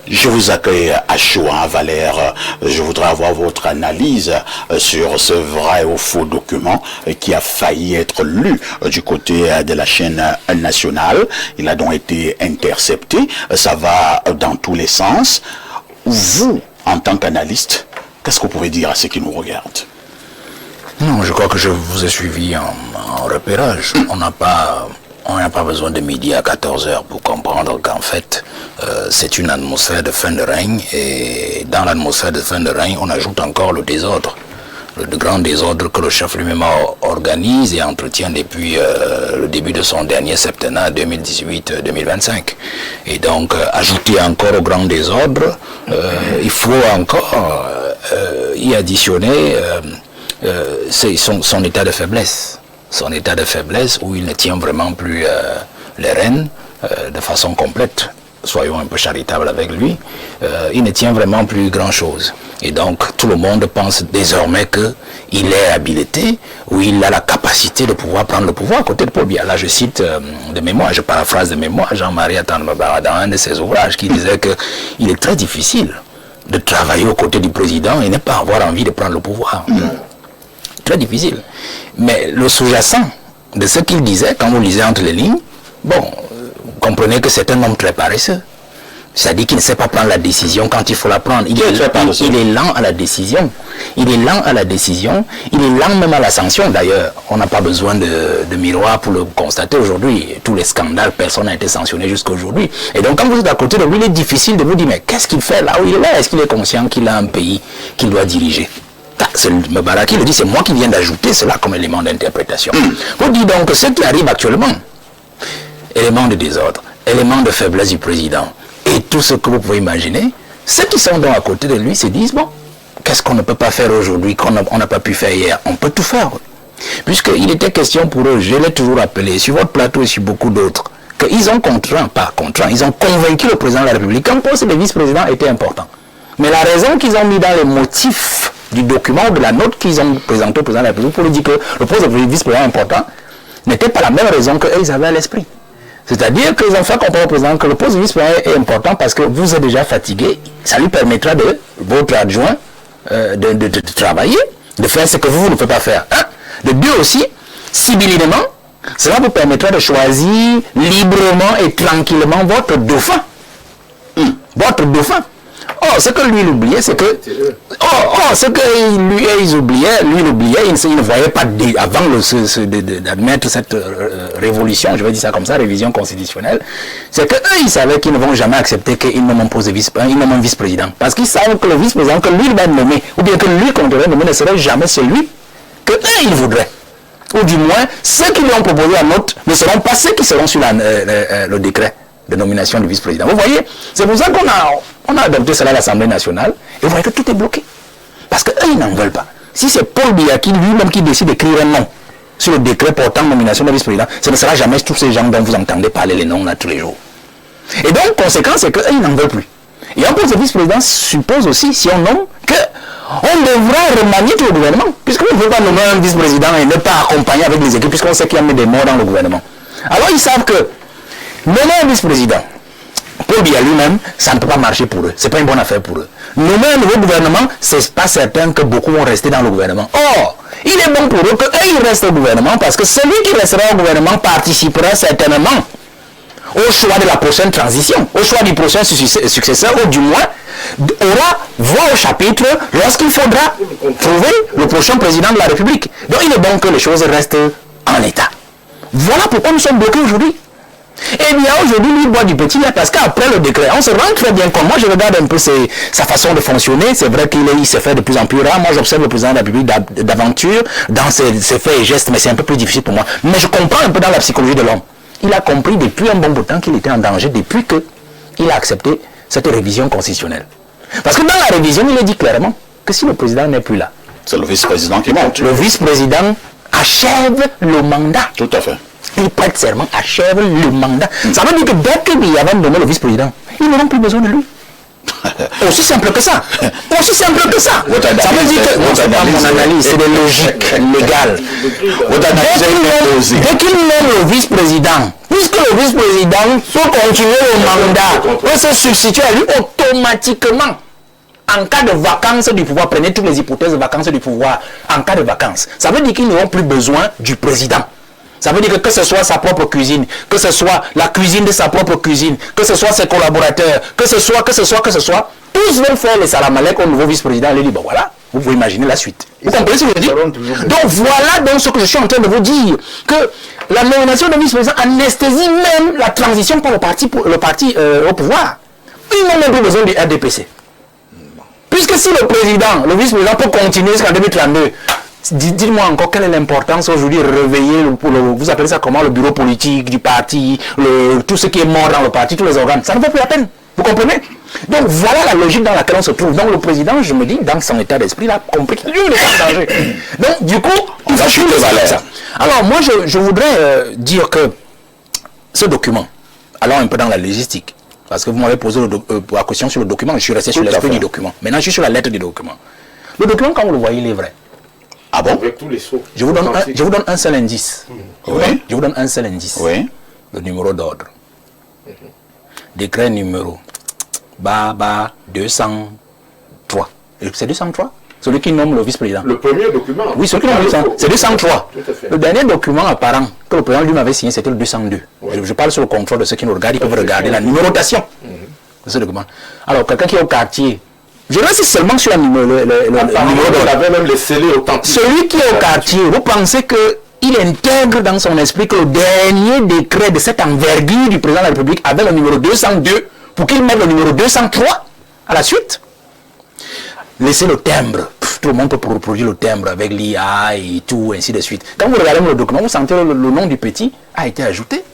Je vous accueille à chaud, hein, Valère. Je voudrais avoir votre analyse sur ce vrai ou faux document qui a failli être lu du côté de la chaîne nationale. Il a donc été intercepté. Ça va dans tous les sens. Vous, en tant qu'analyste, qu'est-ce que vous pouvez dire à ceux qui nous regardent? Non, je crois que je vous ai suivi en repérage. On n'a pas besoin de midi à 14h pour comprendre qu'en fait, c'est une atmosphère de fin de règne. Et dans l'atmosphère de fin de règne, on ajoute encore le désordre. Le grand désordre que le chef lui-même organise et entretient depuis le début de son dernier septennat 2018-2025. Et donc, ajouter encore au grand désordre, il faut encore y additionner son état de faiblesse. Son état de faiblesse où il ne tient vraiment plus les rênes de façon complète. Soyons un peu charitables avec lui. Il ne tient vraiment plus grand-chose. Et donc, tout le monde pense désormais qu'il est habilité ou il a la capacité de pouvoir prendre le pouvoir à côté de Paul Biya. Là, je cite de mémoire, je paraphrase de mémoire Jean-Marie Atandbabara dans un de ses ouvrages qui disait qu'il est très difficile de travailler aux côtés du président et ne pas avoir envie de prendre le pouvoir. Très difficile. Mais le sous-jacent de ce qu'il disait, quand vous lisez entre les lignes, bon, vous comprenez que c'est un homme très paresseux. C'est-à-dire qu'il ne sait pas prendre la décision quand il faut la prendre. Il est lent à la décision. Il est lent à la décision. Il est lent même à la sanction. D'ailleurs, on n'a pas besoin de miroir pour le constater aujourd'hui. Tous les scandales, personne n'a été sanctionné jusqu'à aujourd'hui. Et donc, quand vous êtes à côté de lui, il est difficile de vous dire, mais qu'est-ce qu'il fait là où il est là? Est-ce qu'il est conscient qu'il a un pays qu'il doit diriger? C'est Mbara qui le dit, c'est moi qui viens d'ajouter cela comme élément d'interprétation. Vous dites donc que ce qui arrive actuellement, élément de désordre, élément de faiblesse du président, et tout ce que vous pouvez imaginer, ceux qui sont donc à côté de lui se disent, bon, qu'est-ce qu'on ne peut pas faire aujourd'hui, qu'on n'a pas pu faire hier? On peut tout faire. Puisqu'il était question pour eux, je l'ai toujours appelé, sur votre plateau et sur beaucoup d'autres, qu'ils ont ils ont convaincu le président de la République qu'un poste de vice-président était important. Mais la raison qu'ils ont mis dans les motifs du document, de la note qu'ils ont présentée au président de la République pour lui dire que le poste de vice-président important n'était pas la même raison qu'eux avaient à l'esprit. C'est-à-dire qu'ils ont fait comprendre au président que le poste de vice-président est important parce que vous êtes déjà fatigué, ça lui permettra de, votre adjoint, de travailler, de faire ce que vous ne pouvez pas faire. De deux aussi, Sibyllinement, cela vous permettra de choisir librement et tranquillement votre dauphin. Votre dauphin. Oh, ce que lui il oubliait, c'est que... ce que lui il oubliait, il ne voyait pas avant d'admettre cette révolution, je vais dire ça comme ça, révision constitutionnelle, c'est qu'eux, ils savaient qu'ils ne vont jamais accepter qu'ils nomment un vice-président. Parce qu'ils savent que le vice-président que lui va nommer, ou bien que lui compterait nommer, ne serait jamais celui que eux, ils voudraient. Ou du moins, ceux qui lui ont proposé un autre ne seront pas ceux qui seront sur le décret de nomination du vice-président. Vous voyez, c'est pour ça qu'on a adopté cela à l'Assemblée nationale, et vous voyez que tout est bloqué. Parce qu'eux, ils n'en veulent pas. Si c'est Paul Biya lui-même qui décide d'écrire un nom sur le décret portant nomination du vice-président, ce ne sera jamais tous ces gens dont vous entendez parler les noms là tous les jours. Et donc, conséquence, c'est qu'eux, ils n'en veulent plus. Et en plus, le vice-président suppose aussi, si on nomme, qu'on devra remanier tout le gouvernement. Puisqu'on ne veut pas nommer un vice-président et ne pas accompagner avec les équipes, puisqu'on sait qu'il y a des morts dans le gouvernement. Alors, ils savent que nommer un vice-président, Paul Biya lui-même, ça ne peut pas marcher pour eux. Ce n'est pas une bonne affaire pour eux. Nommer un nouveau gouvernement, ce n'est pas certain que beaucoup vont rester dans le gouvernement. Or, il est bon pour eux qu'ils restent au gouvernement parce que celui qui restera au gouvernement participera certainement au choix de la prochaine transition, au choix du prochain successeur, ou du moins aura voix au chapitre lorsqu'il faudra trouver le prochain président de la République. Donc il est bon que les choses restent en état. Voilà pourquoi nous sommes bloqués aujourd'hui. Et bien aujourd'hui, lui boit du petit lait parce qu'après le décret, on se rend très bien compte. Moi, je regarde un peu sa façon de fonctionner. C'est vrai qu'il s'est fait de plus en plus rare. Moi, j'observe le président de la République d'aventure dans ses faits et gestes, mais c'est un peu plus difficile pour moi. Mais je comprends un peu dans la psychologie de l'homme. Il a compris depuis un bon bout de temps qu'il était en danger depuis qu'il a accepté cette révision constitutionnelle. Parce que dans la révision, il est dit clairement que si le président n'est plus là, c'est le vice-président qui monte. Le vice-président achève le mandat. Tout à fait. Il prête serment, achève le mandat. Ça veut dire que dès qu'il avait donné le vice-président, ils n'auront plus besoin de lui. Aussi simple que ça. Aussi simple que ça. Ça veut dire que... Non, c'est pas mon analyse, c'est des logiques légales. Dès qu'il nomme le vice-président, puisque le vice-président peut continuer le mandat, peut se substituer à lui automatiquement. En cas de vacances du pouvoir, prenez toutes les hypothèses de vacances du pouvoir, en cas de vacances, ça veut dire qu'ils n'auront plus besoin du président. Ça veut dire que ce soit sa propre cuisine, que ce soit la cuisine de sa propre cuisine, que ce soit ses collaborateurs, que ce soit, tous vont faire les salamalek au nouveau vice-président. Il lui dit, bon voilà, vous pouvez imaginer la suite. Vous comprenez ce que je dis? Donc voilà donc ce que je suis en train de vous dire, que la nomination de vice-président anesthésie même la transition par le parti au pouvoir. Ils n'ont même plus besoin du RDPC. Puisque si le président, le vice-président peut continuer jusqu'en 2032, dites-moi encore quelle est l'importance aujourd'hui de réveiller, vous appelez ça comment, le bureau politique du parti, tout ce qui est mort dans le parti, tous les organes. Ça ne vaut plus la peine. Vous comprenez? Donc voilà la logique dans laquelle on se trouve. Donc le président, je me dis, dans son état d'esprit, là, compris qu'il est en danger. Donc du coup, on va chuter ça. Alors moi, je voudrais dire que ce document, allons un peu dans la logistique, parce que vous m'avez posé la question sur le document, je suis resté sur l'esprit du document. Maintenant, je suis sur la lettre du document. Le document, quand vous le voyez, il est vrai. Ah bon? Avec tous les sauts. Je vous donne un seul indice. Oui. Je vous donne un seul indice. Oui. Le numéro d'ordre. Décret numéro 203. C'est 203? Celui qui nomme le vice-président. Le premier document. Oui, celui qui nomme le vice-président. C'est 203. Tout à fait. Le dernier document apparent que le président lui m'avait signé, c'était le 202. Oui. Je parle sur le contrôle de ceux qui nous regardent, ils peuvent regarder la numérotation de ce document. Alors, quelqu'un qui est au quartier, je reste seulement sur le numéro d'ordre. On avait même les scellés authentiques. Celui qui est au quartier, vous pensez qu'il intègre dans son esprit que le dernier décret de cette envergure du président de la République avait le numéro 202 pour qu'il mette le numéro 203 à la suite? Laissez le timbre. Tout le monde peut reproduire le timbre avec l'IA et tout, ainsi de suite. Quand vous regardez le document, vous sentez le nom du petit a été ajouté.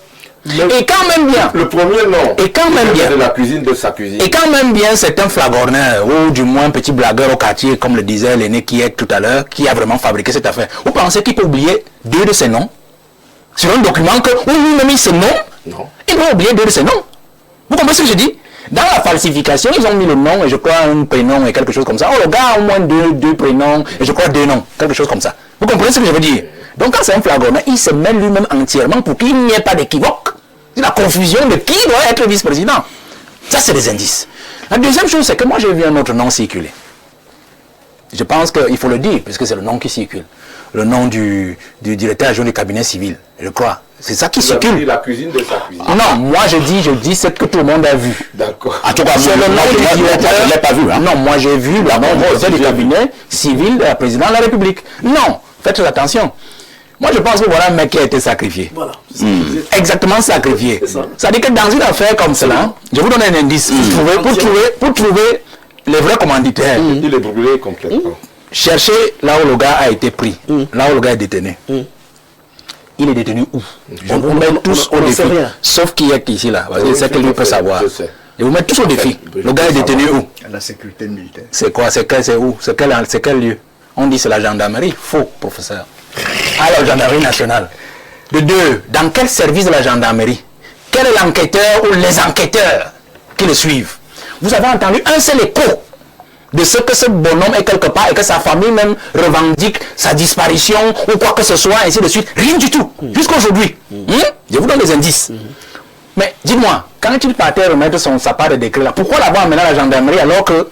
Et quand même bien. Le premier nom. Et quand même bien. De la cuisine de sa cuisine. Et quand même bien, c'est un flagorneur, ou du moins un petit blagueur au quartier, comme le disait l'aîné qui est tout à l'heure, qui a vraiment fabriqué cette affaire. Vous pensez qu'il peut oublier 2 de ses noms sur un document que où lui-même il se nomme? Non. Il peut oublier 2 de ses noms. Vous comprenez ce que je dis? Dans la falsification, ils ont mis le nom et je crois un prénom et quelque chose comme ça. Oh, le gars a au moins deux prénoms et je crois 2 noms, quelque chose comme ça. Vous comprenez ce que je veux dire? Donc quand c'est un flagorneur, il se met lui-même entièrement pour qu'il n'y ait pas d'équivoque. C'est la confusion de qui doit être vice-président. Ça, c'est des indices. La deuxième chose, c'est que moi, j'ai vu un autre nom circuler. Je pense qu'il faut le dire, puisque c'est le nom qui circule. Le nom du directeur adjoint du cabinet civil, je crois. C'est ça qui circule. La cuisine de sa cuisine. Non, moi je dis ce que tout le monde a vu. D'accord. En tout cas, C'est le nom du directeur. Je ne l'ai pas vu. Hein. Non, moi j'ai vu le nom du directeur du cabinet civil de la présidente de la République. Non, faites attention. Moi je pense que voilà un mec qui a été sacrifié. Voilà. Exactement sacrifié. ça. Ça dit que dans une affaire comme cela, je vous donne un indice. Pour trouver les vrais commanditaires. Il est brûlé complètement. Cherchez là où le gars a été pris, là où le gars est détenu. Il est détenu où? On met tous au défi. Sauf qui est ici là, parce que c'est que lui peut savoir. Et vous mettez tous au défi. Le gars est détenu où? La sécurité militaire. C'est quoi? C'est où? C'est quel lieu? On dit c'est la gendarmerie. Faux, professeur. À la gendarmerie nationale. De deux, dans quel service de la gendarmerie? Quel est l'enquêteur ou les enquêteurs qui le suivent? Vous avez entendu un seul écho de ce que ce bonhomme est quelque part et que sa famille même revendique sa disparition ou quoi que ce soit, ainsi de suite. Rien du tout. Jusqu'à aujourd'hui. Je vous donne des indices. Mais dites-moi, quand il partait remettre sa part de décret là, pourquoi l'avoir amené à la gendarmerie alors que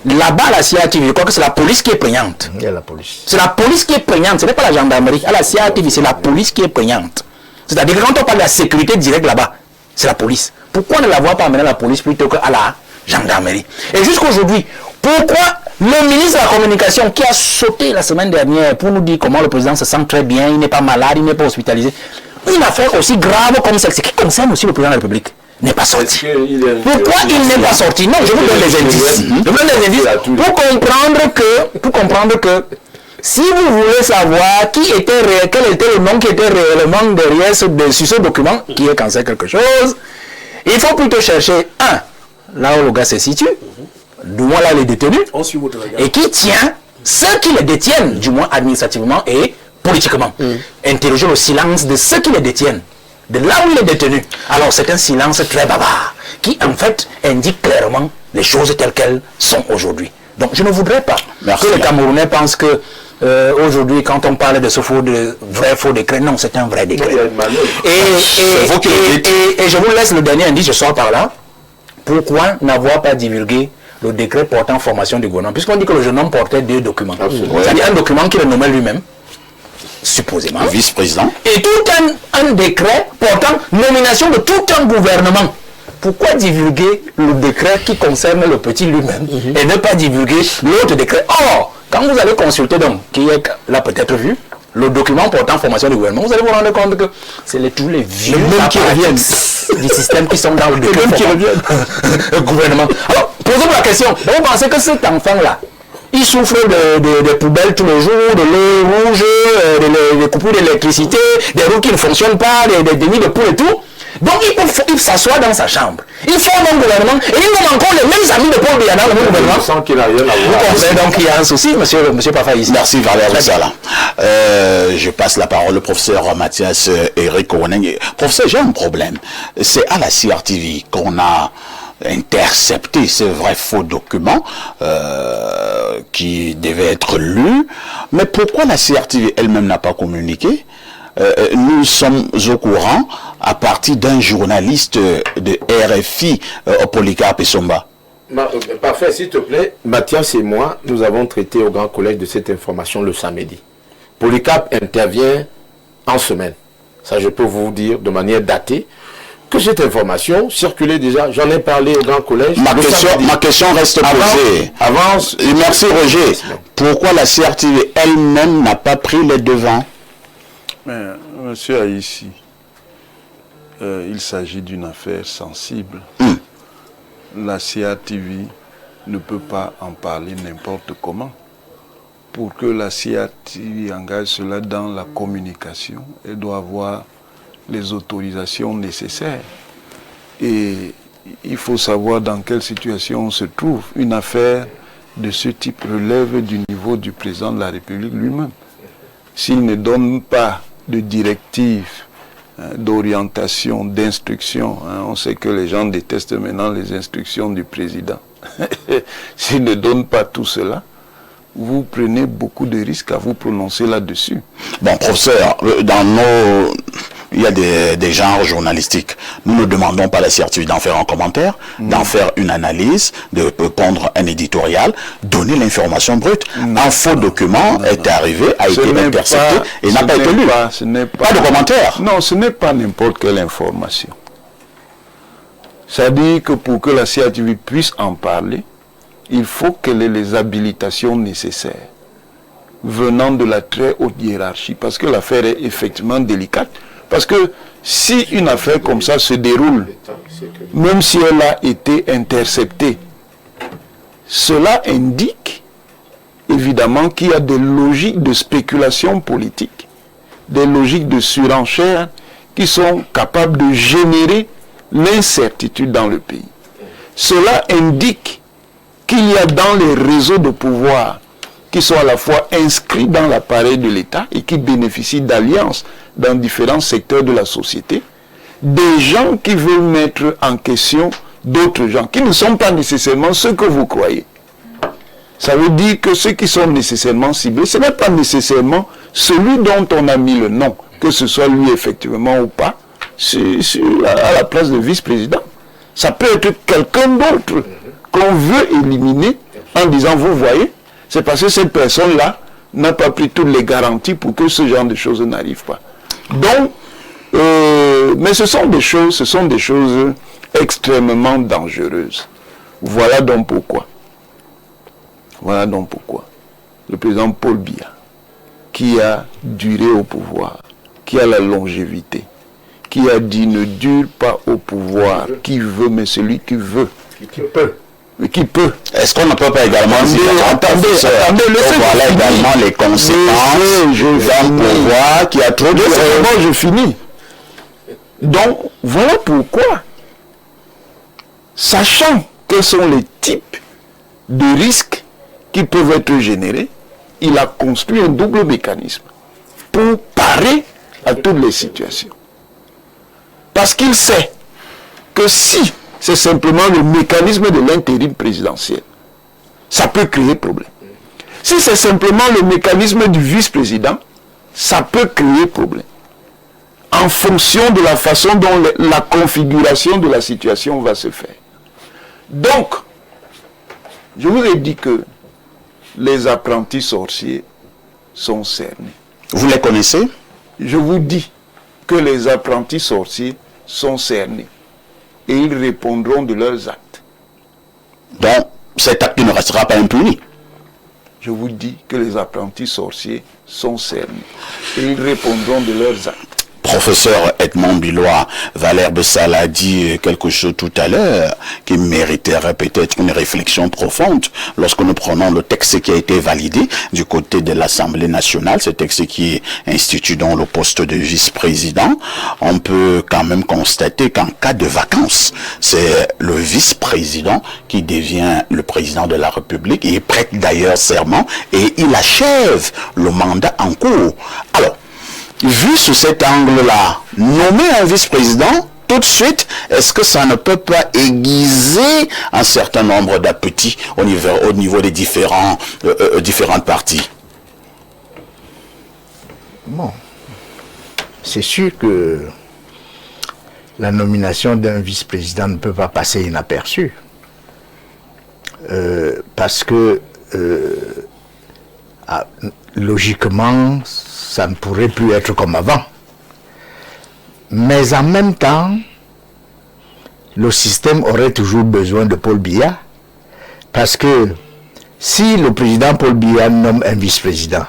là-bas à la CIATV, je crois que c'est la police qui est prégnante. Il y a la police. C'est la police qui est prégnante, ce n'est pas la gendarmerie. À la CIATV, c'est la police qui est prégnante. C'est-à-dire que quand on parle de la sécurité directe là-bas, c'est la police. Pourquoi ne l'avoir pas amené à la police plutôt qu'à la gendarmerie? Et jusqu'aujourd'hui, pourquoi le ministre de la Communication qui a sauté la semaine dernière pour nous dire comment le président se sent très bien, il n'est pas malade, il n'est pas hospitalisé, une affaire aussi grave comme celle-ci qui concerne aussi le président de la République n'est pas sorti. Pourquoi il n'est pas sorti? Non, je vous donne les indices. Je vous donne les indices pour comprendre que si vous voulez savoir quel était le nom qui était réellement derrière sur ce document, qui est quand c'est quelque chose, il faut plutôt chercher là où le gars se situe, du moins là les détenus, et qui tient ceux qui les détiennent, du moins administrativement et politiquement. Interroger le silence de ceux qui les détiennent, de là où il est détenu. Alors c'est un silence très bavard, qui en fait indique clairement les choses telles qu'elles sont aujourd'hui. Donc je ne voudrais pas que les Camerounais pensent que aujourd'hui, quand on parle de ce vrai faux décret, non, c'est un vrai décret. Et je vous laisse le dernier indice, je sors par là. Pourquoi n'avoir pas divulgué le décret portant formation du gouvernement? Puisqu'on dit que le jeune homme portait 2 documents. C'est-à-dire un document qu'il nommait lui-même, supposément. Le vice-président. Et tout un décret portant nomination de tout un gouvernement. Pourquoi divulguer le décret qui concerne le petit lui-même et ne pas divulguer l'autre décret? Or, quand vous allez consulter donc, qui est là peut-être vu, le document portant formation du gouvernement, vous allez vous rendre compte que c'est tous les vieux qui reviennent du système qui sont dans le décret le gouvernement. Alors, posez-vous la question, vous pensez que cet enfant-là, il souffre de poubelles tous les jours, de l'eau rouge, des coupures d'électricité, des roues qui ne fonctionnent pas, des nids de poules et tout. Donc il s'assoit dans sa chambre. Il forme un gouvernement et il nomme encore les mêmes amis de Paul Biya dans le même gouvernement. Sans qu'il a rien à voir. Vous comprenez donc qu'il y a un souci, monsieur Pafa ici. Merci Valère Roussala. Je passe la parole au professeur Mathias Eric Ouaneng. Professeur, j'ai un problème. C'est à la CRTV qu'on a intercepté ce vrai faux document qui devait être lu. Mais pourquoi la CRTV elle-même n'a pas communiqué? Nous sommes au courant à partir d'un journaliste de RFI, Polycarpe Essomba. Parfait, s'il te plaît. Mathias et moi, nous avons traité au Grand Collège de cette information le samedi. Polycarpe intervient en semaine. Ça, je peux vous dire de manière datée que cette information circulait déjà. J'en ai parlé au Grand Collège. Ma question reste posée. Avance. Merci Roger. Pourquoi la CRTV elle-même n'a pas pris les devants? Mais, monsieur Haïssi, il s'agit d'une affaire sensible. La CRTV ne peut pas en parler n'importe comment. Pour que la CRTV engage cela dans la communication, elle doit avoir les autorisations nécessaires. Et il faut savoir dans quelle situation on se trouve. Une affaire de ce type relève du niveau du président de la République lui-même. S'il ne donne pas de directives, d'orientation, d'instruction, on sait que les gens détestent maintenant les instructions du président. S'il ne donne pas tout cela, vous prenez beaucoup de risques à vous prononcer là-dessus. Bon, professeur, il y a des genres journalistiques. Nous ne demandons pas la certitude d'en faire un commentaire, d'en faire une analyse, de pondre un éditorial, donner l'information brute. Un faux document est arrivé, a été intercepté et n'a pas été lu. Pas de commentaire. Non, ce n'est pas n'importe quelle information. C'est-à-dire que pour que la CATV puisse en parler, il faut qu'elle ait les habilitations nécessaires venant de la très haute hiérarchie, parce que l'affaire est effectivement délicate. Parce que si une affaire comme ça se déroule, même si elle a été interceptée, cela indique évidemment qu'il y a des logiques de spéculation politique, des logiques de surenchère qui sont capables de générer l'incertitude dans le pays. Cela indique qu'il y a dans les réseaux de pouvoir qui sont à la fois inscrits dans l'appareil de l'État et qui bénéficient d'alliances dans différents secteurs de la société, des gens qui veulent mettre en question d'autres gens, qui ne sont pas nécessairement ceux que vous croyez. Ça veut dire que ceux qui sont nécessairement ciblés, ce n'est pas nécessairement celui dont on a mis le nom, que ce soit lui effectivement ou pas, à la place de vice-président. Ça peut être quelqu'un d'autre qu'on veut éliminer en disant, vous voyez, c'est parce que cette personne-là n'a pas pris toutes les garanties pour que ce genre de choses n'arrive pas. Donc, mais ce sont des choses extrêmement dangereuses. Voilà donc pourquoi. Le président Paul Biya, qui a duré au pouvoir, qui a la longévité, qui a dit ne dure pas au pouvoir, qui veut, mais celui qui veut. Qui peut. Est-ce qu'on ne peut pas également attendez, voilà également les conséquences d'un pouvoir qui a trop de... je finis. Donc, voilà pourquoi, sachant quels sont les types de risques qui peuvent être générés, il a construit un double mécanisme pour parer à toutes les situations. Parce qu'il sait que si c'est simplement le mécanisme de l'intérim présidentiel, ça peut créer problème. Si c'est simplement le mécanisme du vice-président, ça peut créer problème. En fonction de la façon dont la configuration de la situation va se faire. Donc, je vous ai dit que les apprentis sorciers sont cernés. Vous les connaissez? Je vous dis que les apprentis sorciers sont cernés. Et ils répondront de leurs actes. Donc, cet acte ne restera pas impuni. Je vous dis que les apprentis sorciers sont cernés. Et ils répondront de leurs actes. Professeur Edmond Bilois, Valère Bessal a dit quelque chose tout à l'heure qui mériterait peut-être une réflexion profonde lorsque nous prenons le texte qui a été validé du côté de l'Assemblée nationale, ce texte qui institue donc le poste de vice-président. On peut quand même constater qu'en cas de vacances, c'est le vice-président qui devient le président de la République. Il prête d'ailleurs serment et il achève le mandat en cours. Alors, vu sous cet angle-là, nommer un vice-président, tout de suite, est-ce que ça ne peut pas aiguiser un certain nombre d'appétits au niveau des différentes parties? Bon, c'est sûr que la nomination d'un vice-président ne peut pas passer inaperçue. Parce que, logiquement, ça ne pourrait plus être comme avant. Mais en même temps, le système aurait toujours besoin de Paul Biya, parce que si le président Paul Biya nomme un vice-président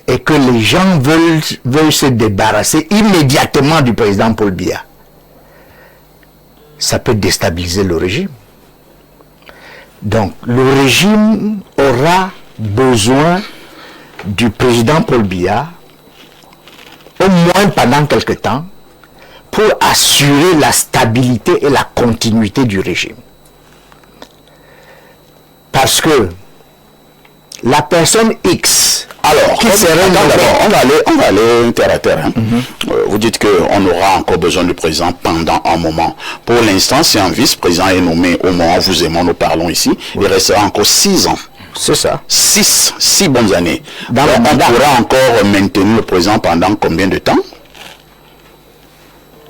et que les gens veulent se débarrasser immédiatement du président Paul Biya, ça peut déstabiliser le régime. Donc le régime aura besoin du président Paul Biya, au moins pendant quelque temps, pour assurer la stabilité et la continuité du régime. Parce que la personne X, alors, qui serait on va aller terre à terre. Hein. Vous dites qu'on aura encore besoin du président pendant un moment. Pour l'instant, si un vice-président est nommé au moment où vous et moi nous parlons ici, il restera encore 6 ans. C'est ça. 6 bonnes années. On pourra encore maintenir le président pendant combien de temps?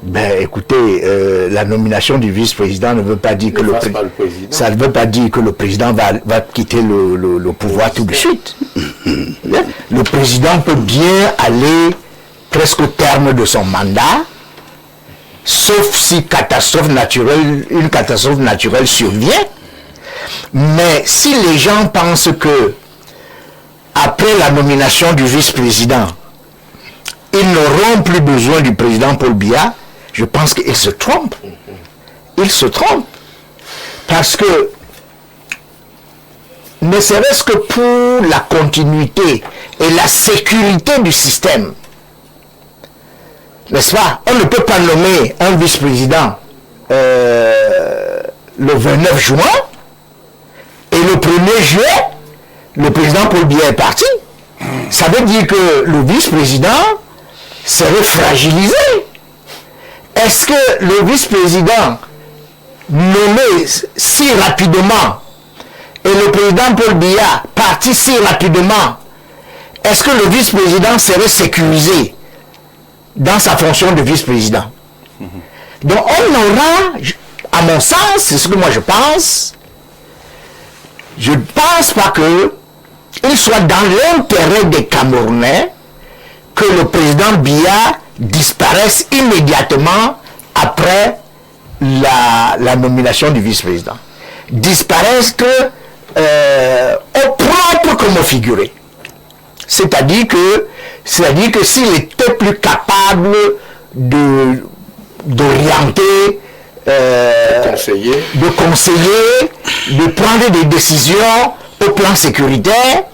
Ben écoutez, la nomination du vice-président ne veut pas dire que ça ne veut pas dire que le président va quitter le pouvoir tout de suite. Le président peut bien aller presque au terme de son mandat, sauf si une catastrophe naturelle survient. Mais si les gens pensent que après la nomination du vice-président, ils n'auront plus besoin du président Paul Biya, je pense qu'ils se trompent. Ils se trompent. Parce que, ne serait-ce que pour la continuité et la sécurité du système, n'est-ce pas? On ne peut pas nommer un vice-président le 29 juin et le 1er juillet, le président Paul Biya est parti. Ça veut dire que le vice-président serait fragilisé. Est-ce que le vice-président nommé si rapidement et le président Paul Biya parti si rapidement, est-ce que le vice-président serait sécurisé dans sa fonction de vice-président? Donc on aura, à mon sens, c'est ce que moi je pense pas que il soit dans l'intérêt des Camerounais que le président Biya disparaisse immédiatement après la nomination du vice-président. Disparaître au propre comme au figuré. C'est-à-dire que s'il était plus capable d'orienter, de conseiller, de prendre des décisions au plan sécuritaire,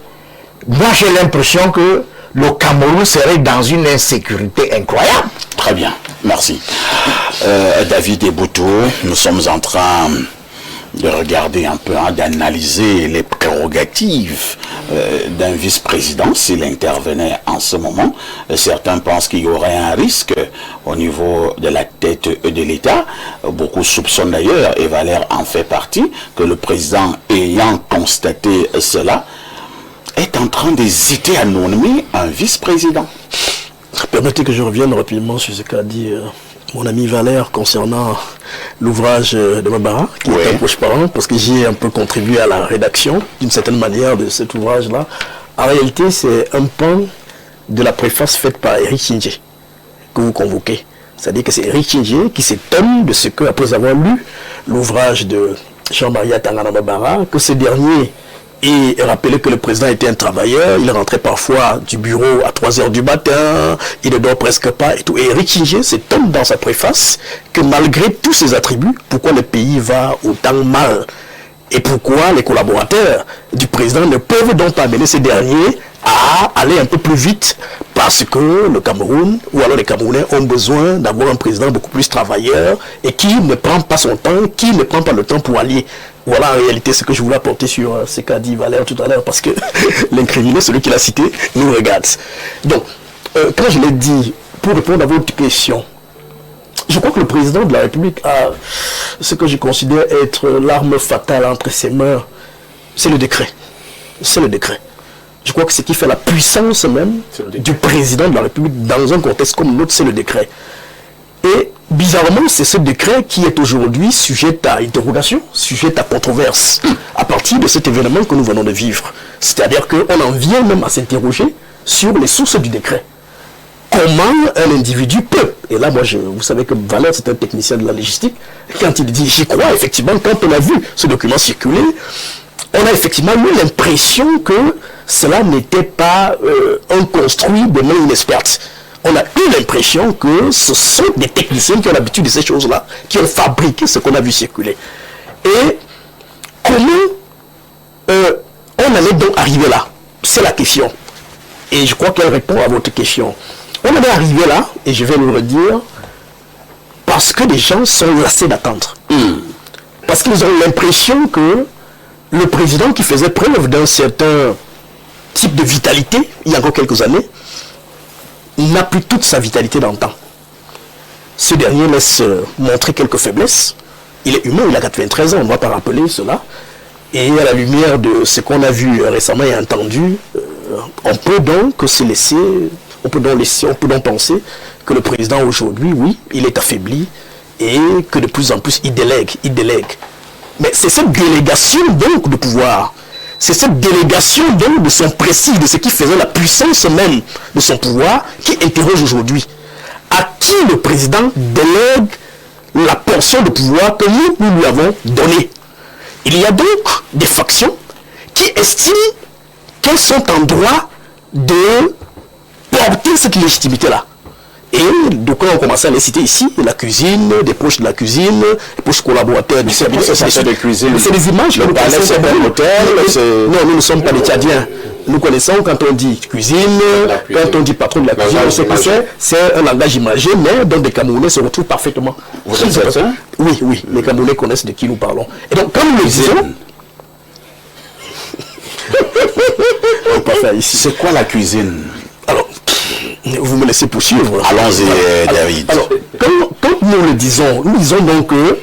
moi j'ai l'impression que le Cameroun serait dans une insécurité incroyable. Très bien, merci. David Eboutou, nous sommes en train de regarder un peu, d'analyser les prérogatives d'un vice-président s'il intervenait en ce moment. Certains pensent qu'il y aurait un risque au niveau de la tête de l'État. Beaucoup soupçonnent d'ailleurs, et Valère en fait partie, que le président ayant constaté cela, est en train d'hésiter à nommer un vice-président. Permettez que je revienne rapidement sur ce qu'a dit mon ami Valère concernant l'ouvrage de Mabara, qui est un proche parent, parce que j'y ai un peu contribué à la rédaction, d'une certaine manière, de cet ouvrage-là. En réalité, c'est un pan de la préface faite par Eric Chindje, que vous convoquez. C'est-à-dire que c'est Eric Chindje qui s'étonne de ce que, après avoir lu l'ouvrage de Jean-Marie Tangana Mabara, que ce dernier et rappeler que le président était un travailleur, il rentrait parfois du bureau à 3h du matin, il ne dort presque pas et tout. Et Eric Chindje s'étonne dans sa préface que malgré tous ses attributs, pourquoi le pays va autant mal et pourquoi les collaborateurs du président ne peuvent donc pas amener ces derniers à aller un peu plus vite, parce que le Cameroun, ou alors les Camerounais ont besoin d'avoir un président beaucoup plus travailleur et qui ne prend pas son temps, qui ne prend pas le temps pour allier. Voilà en réalité ce que je voulais apporter sur ce qu'a dit Valère tout à l'heure, parce que l'incriminé, celui qui l'a cité, nous regarde. Donc, quand je l'ai dit, pour répondre à votre question, je crois que le président de la République a ce que je considère être l'arme fatale entre ses mains, c'est le décret. C'est le décret. Je crois que ce qui fait la puissance même du président de la République dans un contexte comme le nôtre, c'est le décret. Et bizarrement, c'est ce décret qui est aujourd'hui sujet à interrogation, sujet à controverse, à partir de cet événement que nous venons de vivre. C'est-à-dire qu'on en vient même à s'interroger sur les sources du décret. Comment un individu peut, et là moi vous savez que Valère c'est un technicien de la logistique, quand il dit j'y crois, effectivement, quand on a vu ce document circuler, on a effectivement eu l'impression que cela n'était pas un construit de main inexperte. On a eu l'impression que ce sont des techniciens qui ont l'habitude de ces choses-là, qui ont fabriqué ce qu'on a vu circuler. Et comment on en est donc arrivé là? C'est la question. Et je crois qu'elle répond à votre question. On en est arrivé là, et je vais le redire, parce que les gens sont lassés d'attendre. Parce qu'ils ont l'impression que le président qui faisait preuve d'un certain type de vitalité, il y a encore quelques années, n'a plus toute sa vitalité dans le temps. Ce dernier laisse montrer quelques faiblesses. Il est humain, il a 93 ans, on ne va pas rappeler cela. Et à la lumière de ce qu'on a vu récemment et entendu, on peut donc se laisser On peut donc penser que le président aujourd'hui, oui, il est affaibli et que de plus en plus il délègue. Mais c'est cette délégation donc de pouvoir, c'est cette délégation donc de son précis, de ce qui faisait la puissance même de son pouvoir, qui interroge aujourd'hui. À qui le président délègue la portion de pouvoir que nous lui avons donnée? Il y a donc des factions qui estiment qu'elles sont en droit de porter cette légitimité-là. Et donc on a commencé à les citer ici, la cuisine, des proches de la cuisine, des proches collaborateurs du cabinet. C'est des cuisines. C'est des images. Le palais, c'est un hôtel. Non, nous ne sommes pas des Tchadiens. Nous connaissons quand on dit cuisine, quand on dit patron de la cuisine, on sait que c'est un langage imagé, mais dont des Camerounais se retrouvent parfaitement. Vous êtes certain? Oui, les Camerounais connaissent de qui nous parlons. Et donc, comme nous le disons, on ne peut pas faire ici. C'est quoi la cuisine? Alors, vous me laissez poursuivre. Allons-y, David. Alors, quand nous le disons, nous disons donc que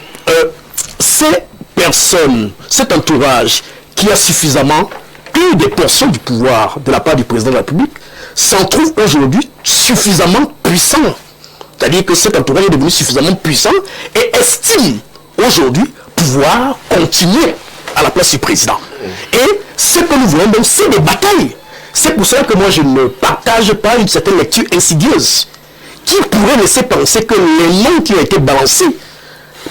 ces personnes, cet entourage qui a suffisamment eu des portions du pouvoir de la part du président de la République, s'en trouve aujourd'hui suffisamment puissant. C'est-à-dire que cet entourage est devenu suffisamment puissant et estime aujourd'hui pouvoir continuer à la place du président. Et ce que nous voyons donc, c'est des batailles. C'est pour ça que moi je ne partage pas une certaine lecture insidieuse qui pourrait laisser penser que les noms qui ont été balancés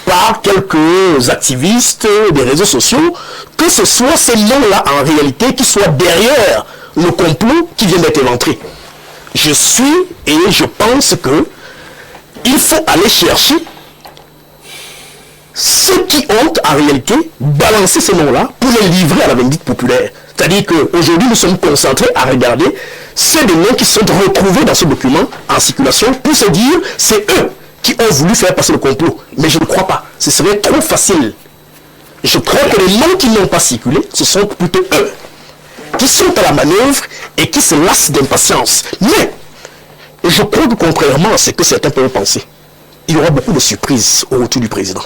par quelques activistes des réseaux sociaux, que ce soit ces noms-là en réalité qui soient derrière le complot qui vient d'être éventré. Je suis et je pense que il faut aller chercher ceux qui ont en réalité balancé ces noms-là pour les livrer à la vindicte populaire. C'est-à-dire qu'aujourd'hui nous sommes concentrés à regarder ceux des noms qui sont retrouvés dans ce document en circulation pour se dire c'est eux qui ont voulu faire passer le complot. Mais je ne crois pas. Ce serait trop facile. Je crois que les noms qui n'ont pas circulé, ce sont plutôt eux qui sont à la manœuvre et qui se lassent d'impatience. Mais je crois que contrairement à ce que certains peuvent penser, il y aura beaucoup de surprises au retour du président.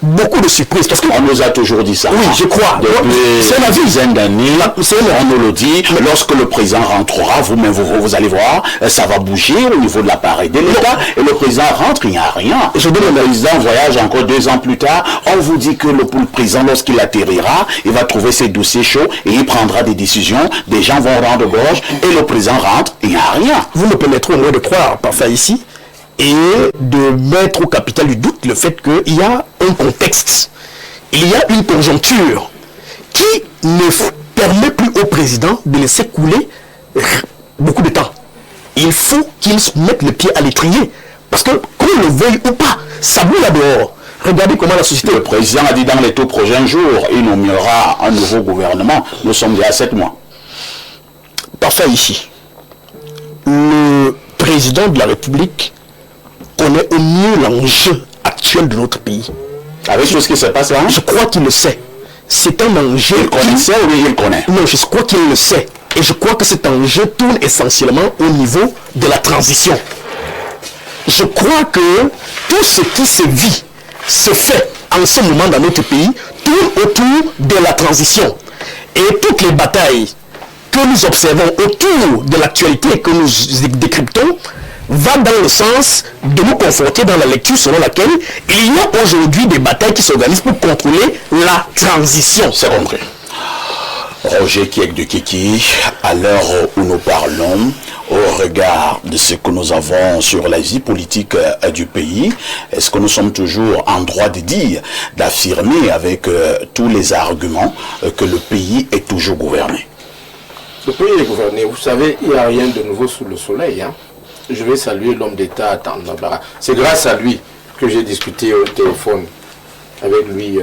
Beaucoup de surprises. Parce qu'on nous a toujours dit ça. Oui, je crois. Depuis une dizaine d'années, on nous le dit. Lorsque le président rentrera, vous-même, vous allez voir, ça va bouger au niveau de l'appareil de l'État. Et le président rentre, il n'y a rien. Le président voyage encore 2 ans plus tard. On vous dit que le président, lorsqu'il atterrira, il va trouver ses dossiers chauds et il prendra des décisions. Des gens vont rendre gorge et le président rentre, il n'y a rien. Vous me permettrez au moins de croire, parfois ici, et de mettre au capital du doute le fait qu'il y a un contexte, il y a une conjoncture qui ne permet plus au président de laisser couler beaucoup de temps. Il faut qu'il mette le pied à l'étrier, parce que qu'on le veuille ou pas, ça boule là dehors. Regardez comment la société... Le président a dit dans les tout prochains jours, il nommera un nouveau gouvernement. Nous sommes déjà à 7 mois. Parfait ici. Le président de la République connaît au mieux l'enjeu actuel de notre pays. Avec tout ce qui se passe là, je crois qu'il le sait. C'est un enjeu... Il connaissait ou il connaît? Non, je crois qu'il le sait. Et je crois que cet enjeu tourne essentiellement au niveau de la transition. Je crois que tout ce qui se vit, se fait en ce moment dans notre pays, tourne autour de la transition. Et toutes les batailles que nous observons autour de l'actualité que nous décryptons, va dans le sens de nous conforter dans la lecture selon laquelle il y a aujourd'hui des batailles qui s'organisent pour contrôler la transition. C'est compris. Roger Kiek de Kiki, à l'heure où nous parlons, au regard de ce que nous avons sur la vie politique du pays, est-ce que nous sommes toujours en droit de dire, d'affirmer avec tous les arguments que le pays est toujours gouverné? Le pays est gouverné. Vous savez, il n'y a rien de nouveau sous le soleil. Je vais saluer l'homme d'État à Tandabara. C'est grâce à lui que j'ai discuté au téléphone avec lui,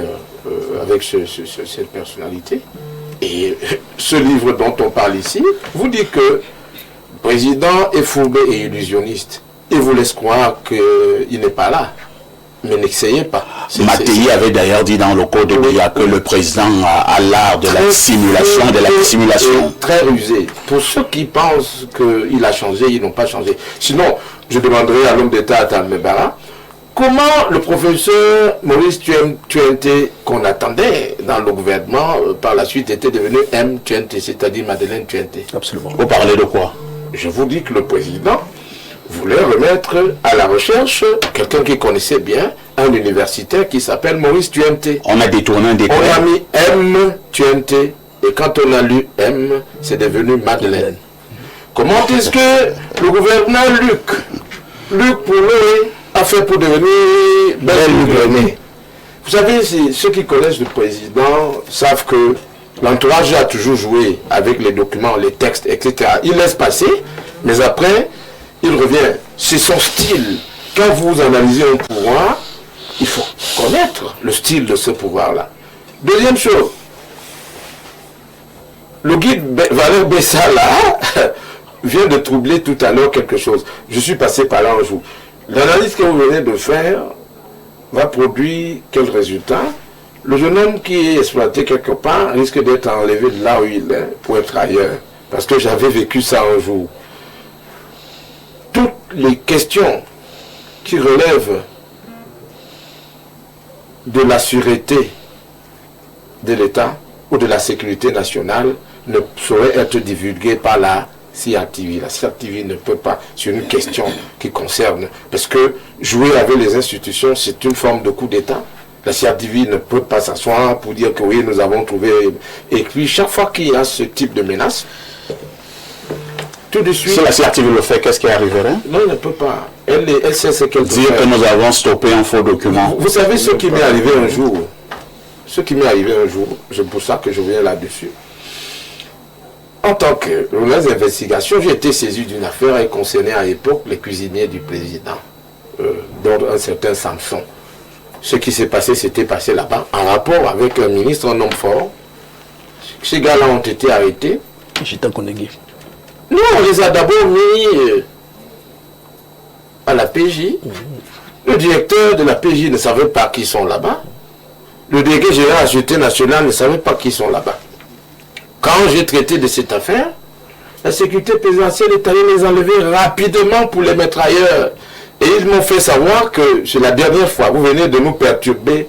avec cette personnalité. Et ce livre dont on parle ici vous dit que le président est fourbé et illusionniste. Il vous laisse croire qu'il n'est pas là. Mais n'essayez pas. Mattei avait d'ailleurs dit dans le code de l'IA que le président a l'art de la simulation, de la dissimulation. Très rusé. Pour ceux qui pensent qu'il a changé, ils n'ont pas changé. Sinon, je demanderai à l'homme d'État à Tambara, comment le professeur Maurice Tuente, qu'on attendait dans le gouvernement, par la suite était devenu M. Tuente, c'est-à-dire Madeleine Tuente. Absolument. Vous parlez de quoi? je vous dis que le président voulait remettre à la recherche quelqu'un qui connaissait bien, un universitaire qui s'appelle Maurice Tuente. On a détourné un décret. On a mis M Tuente, et quand on a lu M, c'est devenu Madeleine. Comment est-ce que le gouverneur Luc Poulet a fait pour devenir Belle-Luc-René? Vous savez, ceux qui connaissent le président savent que l'entourage a toujours joué avec les documents, les textes, etc. Il laisse passer, mais après, il revient. C'est son style. Quand vous analysez un pouvoir, il faut connaître le style de ce pouvoir-là. Deuxième chose, le guide Valère Bessala vient de troubler tout à l'heure quelque chose. Je suis passé par là un jour. L'analyse que vous venez de faire va produire quel résultat? Le jeune homme qui est exploité quelque part risque d'être enlevé de là où il est pour être ailleurs. Parce que j'avais vécu ça un jour. Toutes les questions qui relèvent de la sûreté de l'État ou de la sécurité nationale ne sauraient être divulguées par la CRTV. La CRTV ne peut pas, sur une question qui concerne, parce que jouer avec les institutions, c'est une forme de coup d'État. La CRTV ne peut pas s'asseoir pour dire que oui, nous avons trouvé... Et puis, chaque fois qu'il y a ce type de menace, tout de suite... Si la CRTV le fait, qu'est-ce qui arriverait? Non, elle ne peut pas. Elle sait ce qu'elle dire que nous avons stoppé un faux document. Vous savez ce qui m'est arrivé un jour? Ce qui m'est arrivé un jour, c'est pour ça que je viens là-dessus. En tant que journaliste d'investigation, j'ai été saisi d'une affaire et concernait à l'époque les cuisiniers du président, dont un certain Samson. Ce qui s'est passé, s'était passé là-bas, en rapport avec un ministre, un homme fort. Ces gars-là ont été arrêtés. J'étais connecté. Non, on les a d'abord mis à la PJ. Le directeur de la PJ ne savait pas qui sont là-bas. Le délégué général de la Sûreté nationale ne savait pas qui sont là-bas. Quand j'ai traité de cette affaire, la sécurité présidentielle est allée les enlever rapidement pour les mettre ailleurs. Et ils m'ont fait savoir que c'est la dernière fois, vous venez de nous perturber.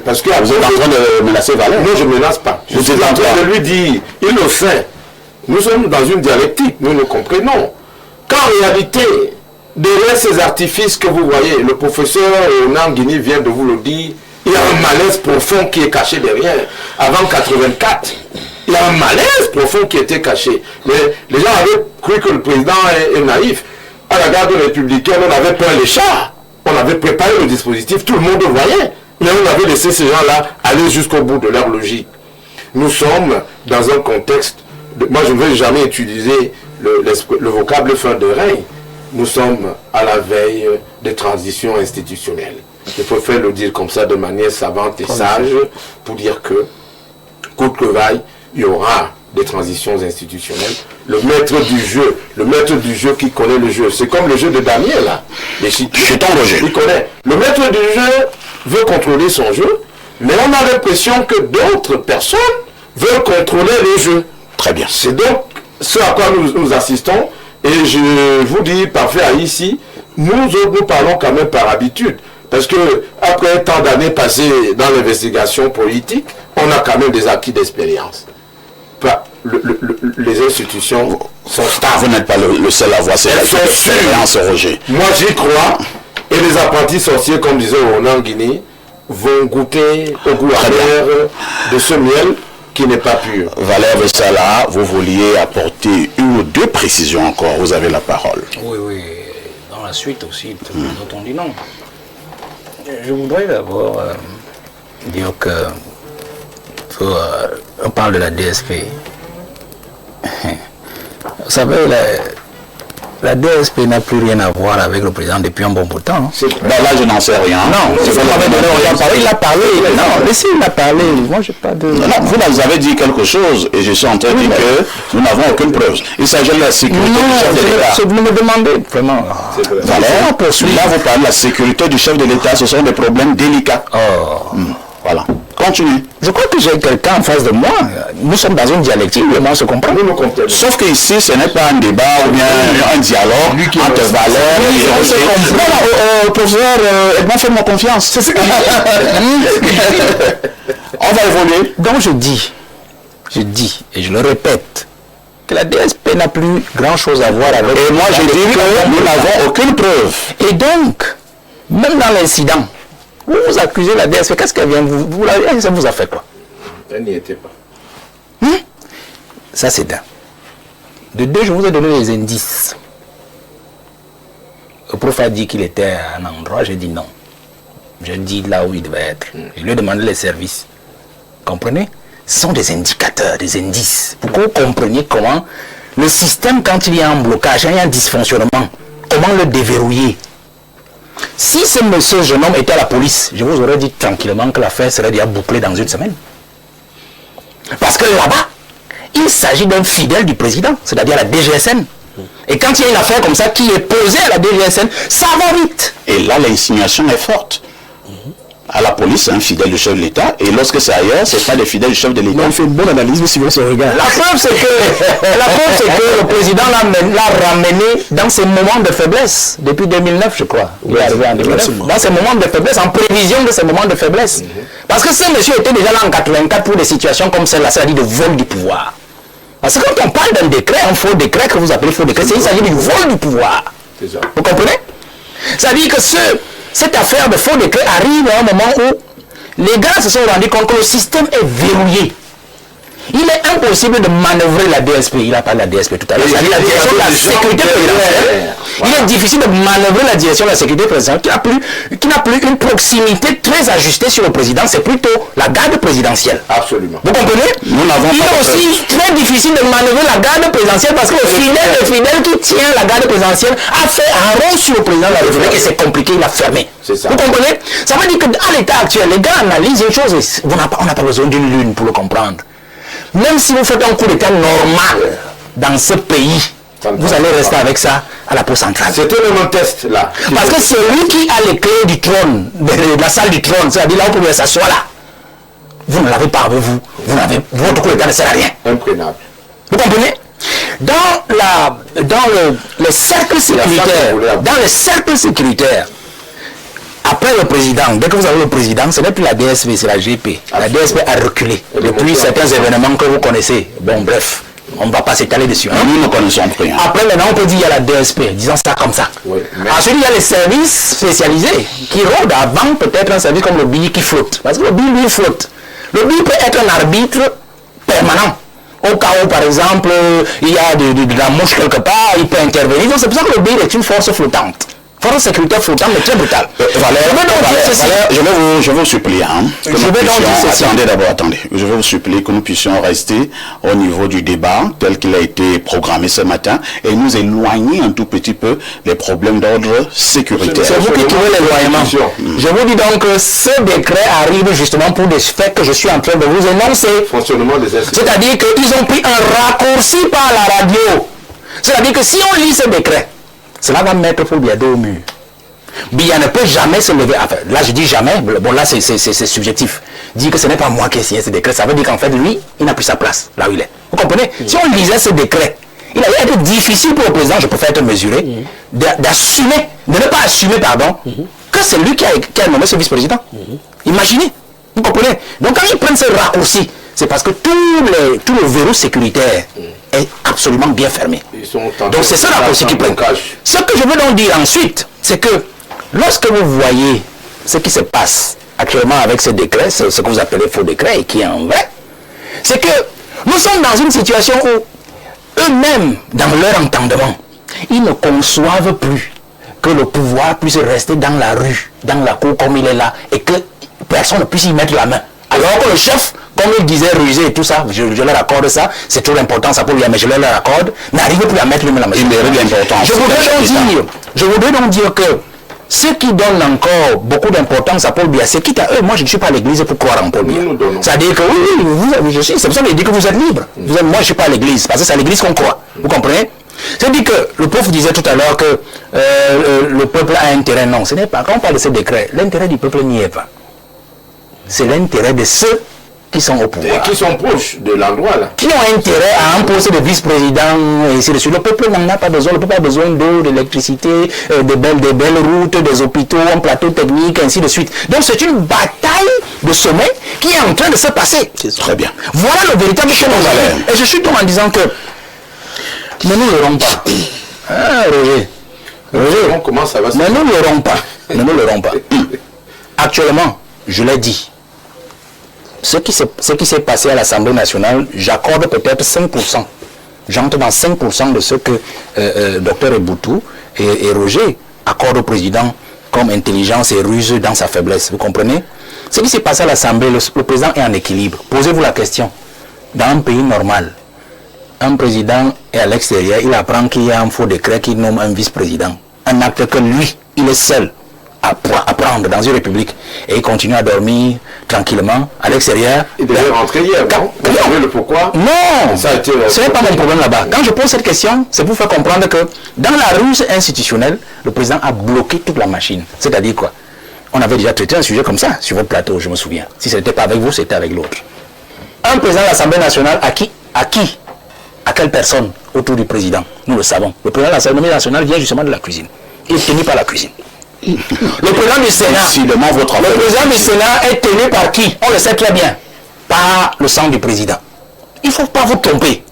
Parce que vous êtes en train de menacer Valère? Non, je ne menace pas. Je suis en train de lui dire, il le sait. Nous sommes dans une dialectique, nous le comprenons. Qu'en réalité, derrière ces artifices que vous voyez, le professeur Nangini vient de vous le dire, il y a un malaise profond qui est caché derrière. Avant 84, il y a un malaise profond qui était caché. Mais les gens avaient cru que le président est naïf. À la garde républicaine, on avait peur les chats. On avait préparé le dispositif, tout le monde le voyait. Mais on avait laissé ces gens-là aller jusqu'au bout de leur logique. Nous sommes dans un contexte, moi je ne vais jamais utiliser le vocable fin de règne. Nous sommes à la veille des transitions institutionnelles. Je préfère le dire comme ça de manière savante et sage pour dire que, coûte que vaille, il y aura des transitions institutionnelles. Le maître du jeu qui connaît le jeu, c'est comme le jeu de Daniel là. Il connaît. Le maître du jeu veut contrôler son jeu, mais on a l'impression que d'autres personnes veulent contrôler les jeux. Très bien. C'est donc ce à quoi nous assistons. Et je vous dis, parfait ici, nous parlons quand même par habitude. Parce que après tant d'années passées dans l'investigation politique, on a quand même des acquis d'expérience. Les institutions sont stables. Vous n'êtes pas le seul à voir cette expérience, Roger. Moi j'y crois. Et les apprentis sorciers, comme disait Ronan Guinée, vont goûter au goût amer de ce miel qui n'est pas pur. Valère Bessala, vous vouliez apporter une ou deux précisions encore. Vous avez la parole. Oui. Dans la suite aussi, dont on dit non. Je voudrais d'abord dire que on parle de la DSP. Vous savez, la DSP n'a plus rien à voir avec le président depuis un bon bout de temps. Ben là, je n'en sais rien. Non, il a parlé. Non, laissez-il a parlé. Moi, j'ai pas de... Non, vous avez dit quelque chose et je suis en train de dire que nous n'avons aucune preuve. Il s'agit de la sécurité du chef de l'État. Vous me demandez vraiment... Valère, là, vous parlez de la sécurité du chef de l'État. Ce sont des problèmes délicats. Voilà. Continue. Je crois que j'ai quelqu'un en face de moi. Nous sommes dans une dialectique, on se comprend. Sauf qu'ici, ce n'est pas un débat ou bien un dialogue entre Valère et Roger. Non, professeur, Edmond, faites-moi confiance. C'est ce que on va évoluer. Donc je dis, et je le répète, que la DSP n'a plus grand-chose à voir avec... Et moi, je dis que nous n'avons aucune preuve. Et donc, même dans l'incident, vous accusez la DSP, qu'est-ce qu'elle vient ça vous a fait quoi? Elle n'y était pas. Ça, c'est d'un. De deux, je vous ai donné les indices. Le prof a dit qu'il était à un endroit, j'ai dit non. J'ai dit là où il devait être. Je lui ai demandé les services. Comprenez? Ce sont des indicateurs, des indices. Pour que vous compreniez comment le système, quand il y a un blocage, il y a un dysfonctionnement, comment le déverrouiller. Si ce jeune homme était à la police, je vous aurais dit tranquillement que l'affaire serait déjà bouclée dans une semaine. Parce que là-bas, il s'agit d'un fidèle du président, c'est-à-dire la DGSN. Et quand il y a une affaire comme ça qui est posée à la DGSN, ça va vite. Et là, l'insinuation est forte. À la police, c'est un fidèle du chef de l'État. Et lorsque c'est ailleurs, c'est pas le fidèle du chef de l'État. Non, il fait une bonne analyse, mais suivant son regard. La preuve, c'est que le président l'a ramené dans ses moments de faiblesse. Depuis 2009, je crois. Il est arrivé en 2009. Dans ses moments de faiblesse, en prévision de ces moments de faiblesse. Parce que ce monsieur était déjà là en 84 pour des situations comme celle-là, c'est-à-dire de vol du pouvoir. Parce que quand on parle d'un décret, un faux décret que vous appelez faux décret, il s'agit du vol du pouvoir. Vous comprenez? C'est-à-dire que cette affaire de faux décret arrive à un moment où les gars se sont rendus compte que le système est verrouillé. Il est impossible de manœuvrer la DSP. Il a parlé de la DSP tout à l'heure. C'est-à-dire la direction de la sécurité présidentielle. Il est difficile de manœuvrer la direction de la sécurité présidentielle qui n'a plus une proximité très ajustée sur le président. C'est plutôt la garde présidentielle. Absolument. Vous comprenez? Nous n'avons Il pas est aussi très difficile de manœuvrer la garde présidentielle parce que le fidèle qui tient la garde présidentielle a fait un rond sur le président de la République et c'est compliqué, il a fermé. C'est ça. Vous comprenez? Ça veut dire qu'à l'état actuel, les gars analysent une chose, on n'a pas besoin d'une lune pour le comprendre. Même si vous faites un coup d'état normal dans ce pays, vous allez rester avec ça à la peau centrale. C'était le même test là. Parce que c'est lui qui a les clés du trône, de la salle du trône, c'est-à-dire là où vous pouvez s'asseoir là. Vous ne l'avez pas avec vous. Votre coup d'état ne sert à rien. Imprenable. Vous comprenez? Dans le cercle sécuritaire, après le président, dès que vous avez le président, ce n'est plus la DSP, c'est la GP. La DSP a reculé depuis certains événements que vous connaissez. Bon, bref, on ne va pas s'étaler dessus. Hein? Nous ne connaissons rien. Après, maintenant, on peut dire qu'il y a la DSP, disons ça comme ça. Oui, Ensuite, il y a les services spécialisés qui rôdent avant peut-être un service comme le BI qui flotte. Parce que le BI, lui, flotte. Le BI peut être un arbitre permanent. Au cas où, par exemple, il y a de la mouche quelque part, il peut intervenir. Donc, c'est pour ça que le BI est une force flottante. Force sécuritaire flottante, mais très brutale. Je vais vous supplier. Attendez. Je vais vous supplier que nous puissions rester au niveau du débat tel qu'il a été programmé ce matin et nous éloigner un tout petit peu les problèmes d'ordre sécuritaire. C'est vous qui trouvez l'éloignement. Je vous dis donc que ce décret arrive justement pour des faits que je suis en train de vous énoncer. Fonctionnement des institutions. C'est-à-dire qu'ils ont pris un raccourci par la radio. C'est-à-dire que si on lit ce décret, cela va mettre Paul Biado au mur. Biya ne peut jamais se lever. Enfin, là, je dis jamais. Bon, là, c'est subjectif. Dire que ce n'est pas moi qui ai signé ce décret, ça veut dire qu'en fait, lui, il n'a plus sa place là où il est. Vous comprenez? Si on lisait ce décret, il allait être difficile pour le président, je préfère être mesuré, d'assumer, de ne pas assumer, pardon, que c'est lui qui a nommé ce vice-président. Imaginez. Vous comprenez? Donc, quand ils prennent ce raccourci, c'est parce que tout le verrou sécuritaire est absolument bien fermé. Donc c'est ça raccourci qui prennent. Ce que je veux donc dire ensuite, c'est que lorsque vous voyez ce qui se passe actuellement avec ce décret, ce que vous appelez faux décret et qui est en vrai, c'est que nous sommes dans une situation où eux-mêmes, dans leur entendement, ils ne conçoivent plus que le pouvoir puisse rester dans la rue, dans la cour comme il est là, et que personne ne puisse y mettre la main. Alors que le chef, comme il disait, rusé et tout ça, je leur accorde ça, c'est toujours important ça pour lui, mais je leur accorde, n'arrive plus à mettre lui-même la main. Il mérite l'importance. Je voudrais donc dire que ceux qui donnent encore beaucoup d'importance à Paul Biya, c'est quitte à eux, moi je ne suis pas à l'église pour croire en Paul Biya. C'est-à-dire que oui, c'est pour ça qu'il dit que vous êtes libre. Moi je ne suis pas à l'église, parce que c'est à l'église qu'on croit. Vous comprenez? C'est-à-dire que le prof disait tout à l'heure que le peuple a intérêt. Non, ce n'est pas. Quand on parle de ce décret, l'intérêt du peuple n'y est pas. C'est l'intérêt de ceux qui sont au pouvoir. Et qui sont proches de l'endroit là. Qui ont intérêt à un poste de vice-président et ainsi de suite. Le peuple n'en a pas besoin. Le peuple a besoin d'eau, d'électricité, des belles routes, des hôpitaux, un plateau technique, ainsi de suite. Donc c'est une bataille de sommet qui est en train de se passer. Très bien. Voilà le véritable chemin. Et je suis donc en disant que Mais nous ne l'aurons pas. Hein, Roger? Comment ça va se Mais nous ne l'aurons pas. Mais nous ne l'aurons pas. Actuellement, je l'ai dit, ce qui s'est passé à l'Assemblée nationale, j'accorde peut-être 5%. J'entre dans 5% de ce que Dr Eboutou et Roger accordent au président comme intelligence et ruse dans sa faiblesse. Vous comprenez? Ce qui s'est passé à l'Assemblée, le président est en équilibre. Posez-vous la question. Dans un pays normal, un président est à l'extérieur, il apprend qu'il y a un faux décret qui nomme un vice-président. Un acte que lui, il est seul à prendre dans une république. Et il continue à dormir tranquillement à l'extérieur. Il devait rentrer hier, non? Vous savez le pourquoi? Non, ça a été, ce n'est pas mon problème là-bas. Quand je pose cette question, c'est pour faire comprendre que dans la ruse institutionnelle, le président a bloqué toute la machine. C'est-à-dire quoi? On avait déjà traité un sujet comme ça sur votre plateau, je me souviens. Si ce n'était pas avec vous, c'était avec l'autre. Un président de l'Assemblée nationale, à quelle personne autour du président? Nous le savons. Le président de l'Assemblée nationale vient justement de la cuisine. Il est tenu par la cuisine. Le président du Sénat, le président du Sénat est tenu par qui? On le sait très bien. Par le sang du président. Il ne faut pas vous tromper.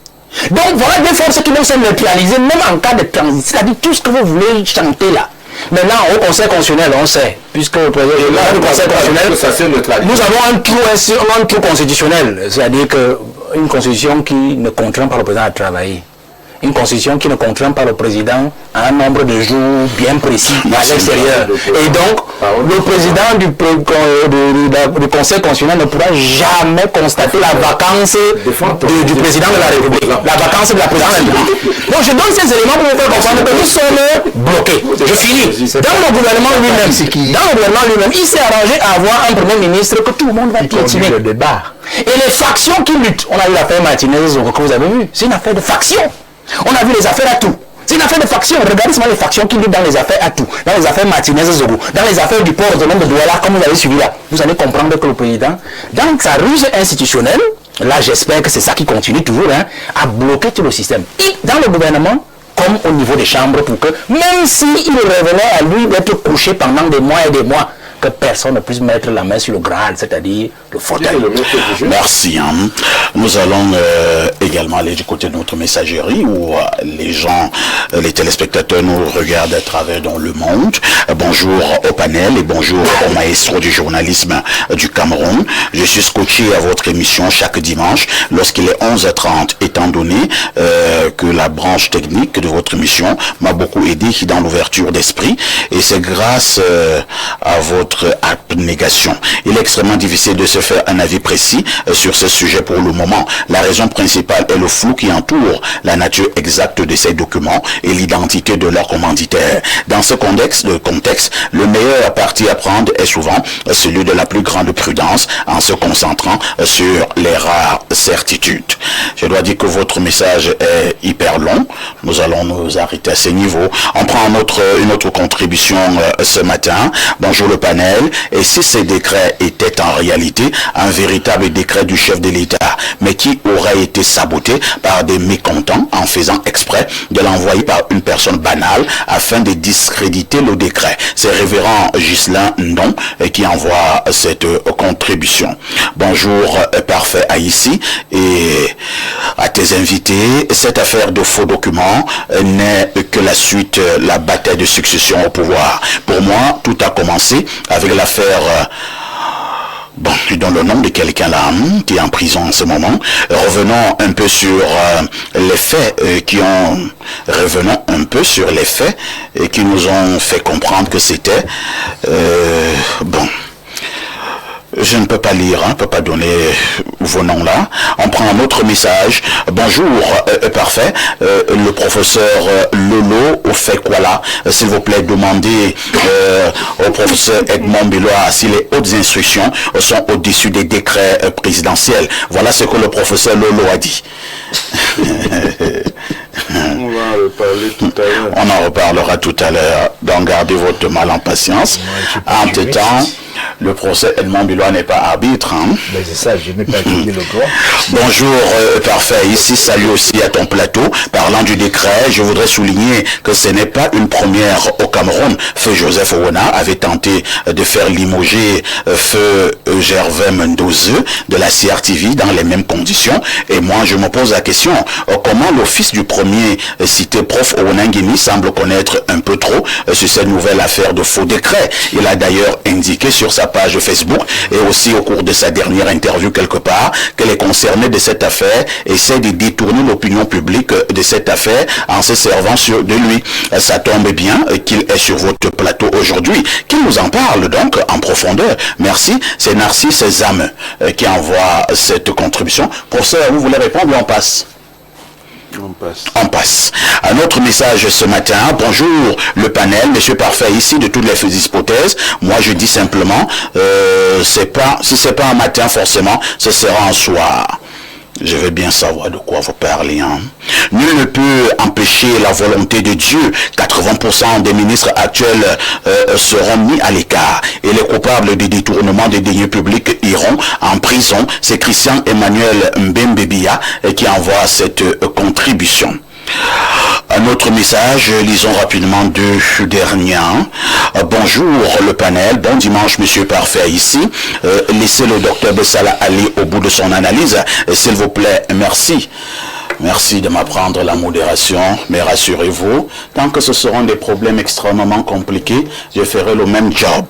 Donc voilà des forces qui vont se neutraliser, même en cas de transit. C'est-à-dire tout ce que vous voulez chanter là. Maintenant, au Conseil constitutionnel, on sait, puisque le président du Conseil constitutionnel, nous avons un trou constitutionnel, c'est-à-dire qu'une constitution qui ne contraint pas le président à travailler. Une constitution qui ne contraint pas le président à un nombre de jours bien précis à l'extérieur. Et donc, le président du Conseil constitutionnel ne pourra jamais constater la vacance du président de la République. La vacance de la présidente de la République. Donc, je donne ces éléments pour vous faire comprendre que nous sommes bloqués. Je finis. Dans le gouvernement lui-même, il s'est arrangé à avoir un premier ministre que tout le monde va piétiner. le débat. Et les factions qui luttent, on a eu l'affaire Martinez, que vous avez vu, c'est une affaire de factions. On a vu les affaires à tout. C'est une affaire de factions. Regardez seulement les factions qui luttent dans les affaires à tout. Dans les affaires Martinez Zogo. Dans les affaires du port autonome de Douala, comme vous avez suivi là. Vous allez comprendre que le président, dans sa ruse institutionnelle, là j'espère que c'est ça qui continue toujours, hein, à bloquer tout le système. Et dans le gouvernement, comme au niveau des chambres, pour que, même s'il revenait à lui d'être couché pendant des mois et des mois, que personne ne puisse mettre la main sur le Graal, c'est-à-dire le fauteuil. Merci. Hein. Nous allons également aller du côté de notre messagerie où les gens, les téléspectateurs nous regardent à travers dans le monde. Bonjour au panel et bonjour au maestro du journalisme du Cameroun. Je suis scotché à votre émission chaque dimanche lorsqu'il est 11h30, étant donné que la branche technique de votre émission m'a beaucoup aidé dans l'ouverture d'esprit et c'est grâce à votre abnégation. Il est extrêmement difficile de se faire un avis précis sur ce sujet pour le moment. La raison principale est le flou qui entoure la nature exacte de ces documents et l'identité de leurs commanditaires. Dans ce contexte, le meilleur parti à prendre est souvent celui de la plus grande prudence en se concentrant sur les rares certitudes. Je dois dire que votre message est hyper long. Nous allons nous arrêter à ce niveau. On prend une autre contribution ce matin. Bonjour le panel. Et si ces décrets étaient en réalité un véritable décret du chef de l'État, mais qui aurait été saboté par des mécontents en faisant exprès de l'envoyer par une personne banale afin de discréditer le décret. C'est révérend Ghislain Ndon qui envoie cette contribution. Bonjour parfait à ici et à tes invités. Cette affaire de faux documents n'est que la suite, la bataille de succession au pouvoir. Pour moi, tout a commencé avec l'affaire, bon, je donne le nom de quelqu'un là, qui est en prison en ce moment. Revenons un peu sur les faits qui nous ont fait comprendre que c'était, bon, je ne peux pas lire, ne peux pas donner vos noms là. On prend un autre message. Bonjour, parfait. Le professeur Lolo fait quoi là? S'il vous plaît, demandez au professeur Edmond Bilois si les hautes instructions sont au-dessus des décrets présidentiels. Voilà ce que le professeur Lolo a dit. On va en reparler tout à l'heure. On en reparlera tout à l'heure. Donc gardez votre mal en patience. Entre-temps, le procès Edmond Bilois n'est pas arbitre. Hein? Mais c'est ça, je n'ai pas étudié le droit. Bonjour, parfait. Ici, salut aussi à ton plateau. Parlant du décret, je voudrais souligner que ce n'est pas une première au Cameroun. Feu Joseph Owona avait tenté de faire limoger Feu Gervais Mendoze de la CRTV dans les mêmes conditions. Et moi, je me pose la question, comment l'office du premier cité Prof Owona Nguini semble connaître un peu trop sur cette nouvelle affaire de faux décret. Il a d'ailleurs indiqué sur sa page Facebook et aussi au cours de sa dernière interview quelque part que les concernés de cette affaire essaient de détourner l'opinion publique de cette affaire en se servant de lui. Ça tombe bien qu'il est sur votre plateau aujourd'hui. Qu'il nous en parle donc en profondeur. Merci. C'est Narcisse Zame qui envoie cette contribution. Professeur, vous voulez répondre ou on passe? On passe. Un autre message ce matin. Bonjour le panel, monsieur Parfait, ici de toutes les hypothèses. Moi je dis simplement, si c'est pas un matin forcément, ce sera un soir. Je veux bien savoir de quoi vous parlez. Hein. Nul ne peut empêcher la volonté de Dieu. 80% des ministres actuels seront mis à l'écart. Et les coupables des détournements des deniers publics iront en prison. C'est Christian Emmanuel Mbembebia qui envoie cette contribution. Un autre message, lisons rapidement deux derniers. Bonjour le panel, bon dimanche monsieur Parfait ici. Laissez le docteur Bessala aller au bout de son analyse, s'il vous plaît, merci. Merci de m'apprendre la modération, mais rassurez-vous, tant que ce seront des problèmes extrêmement compliqués, je ferai le même job.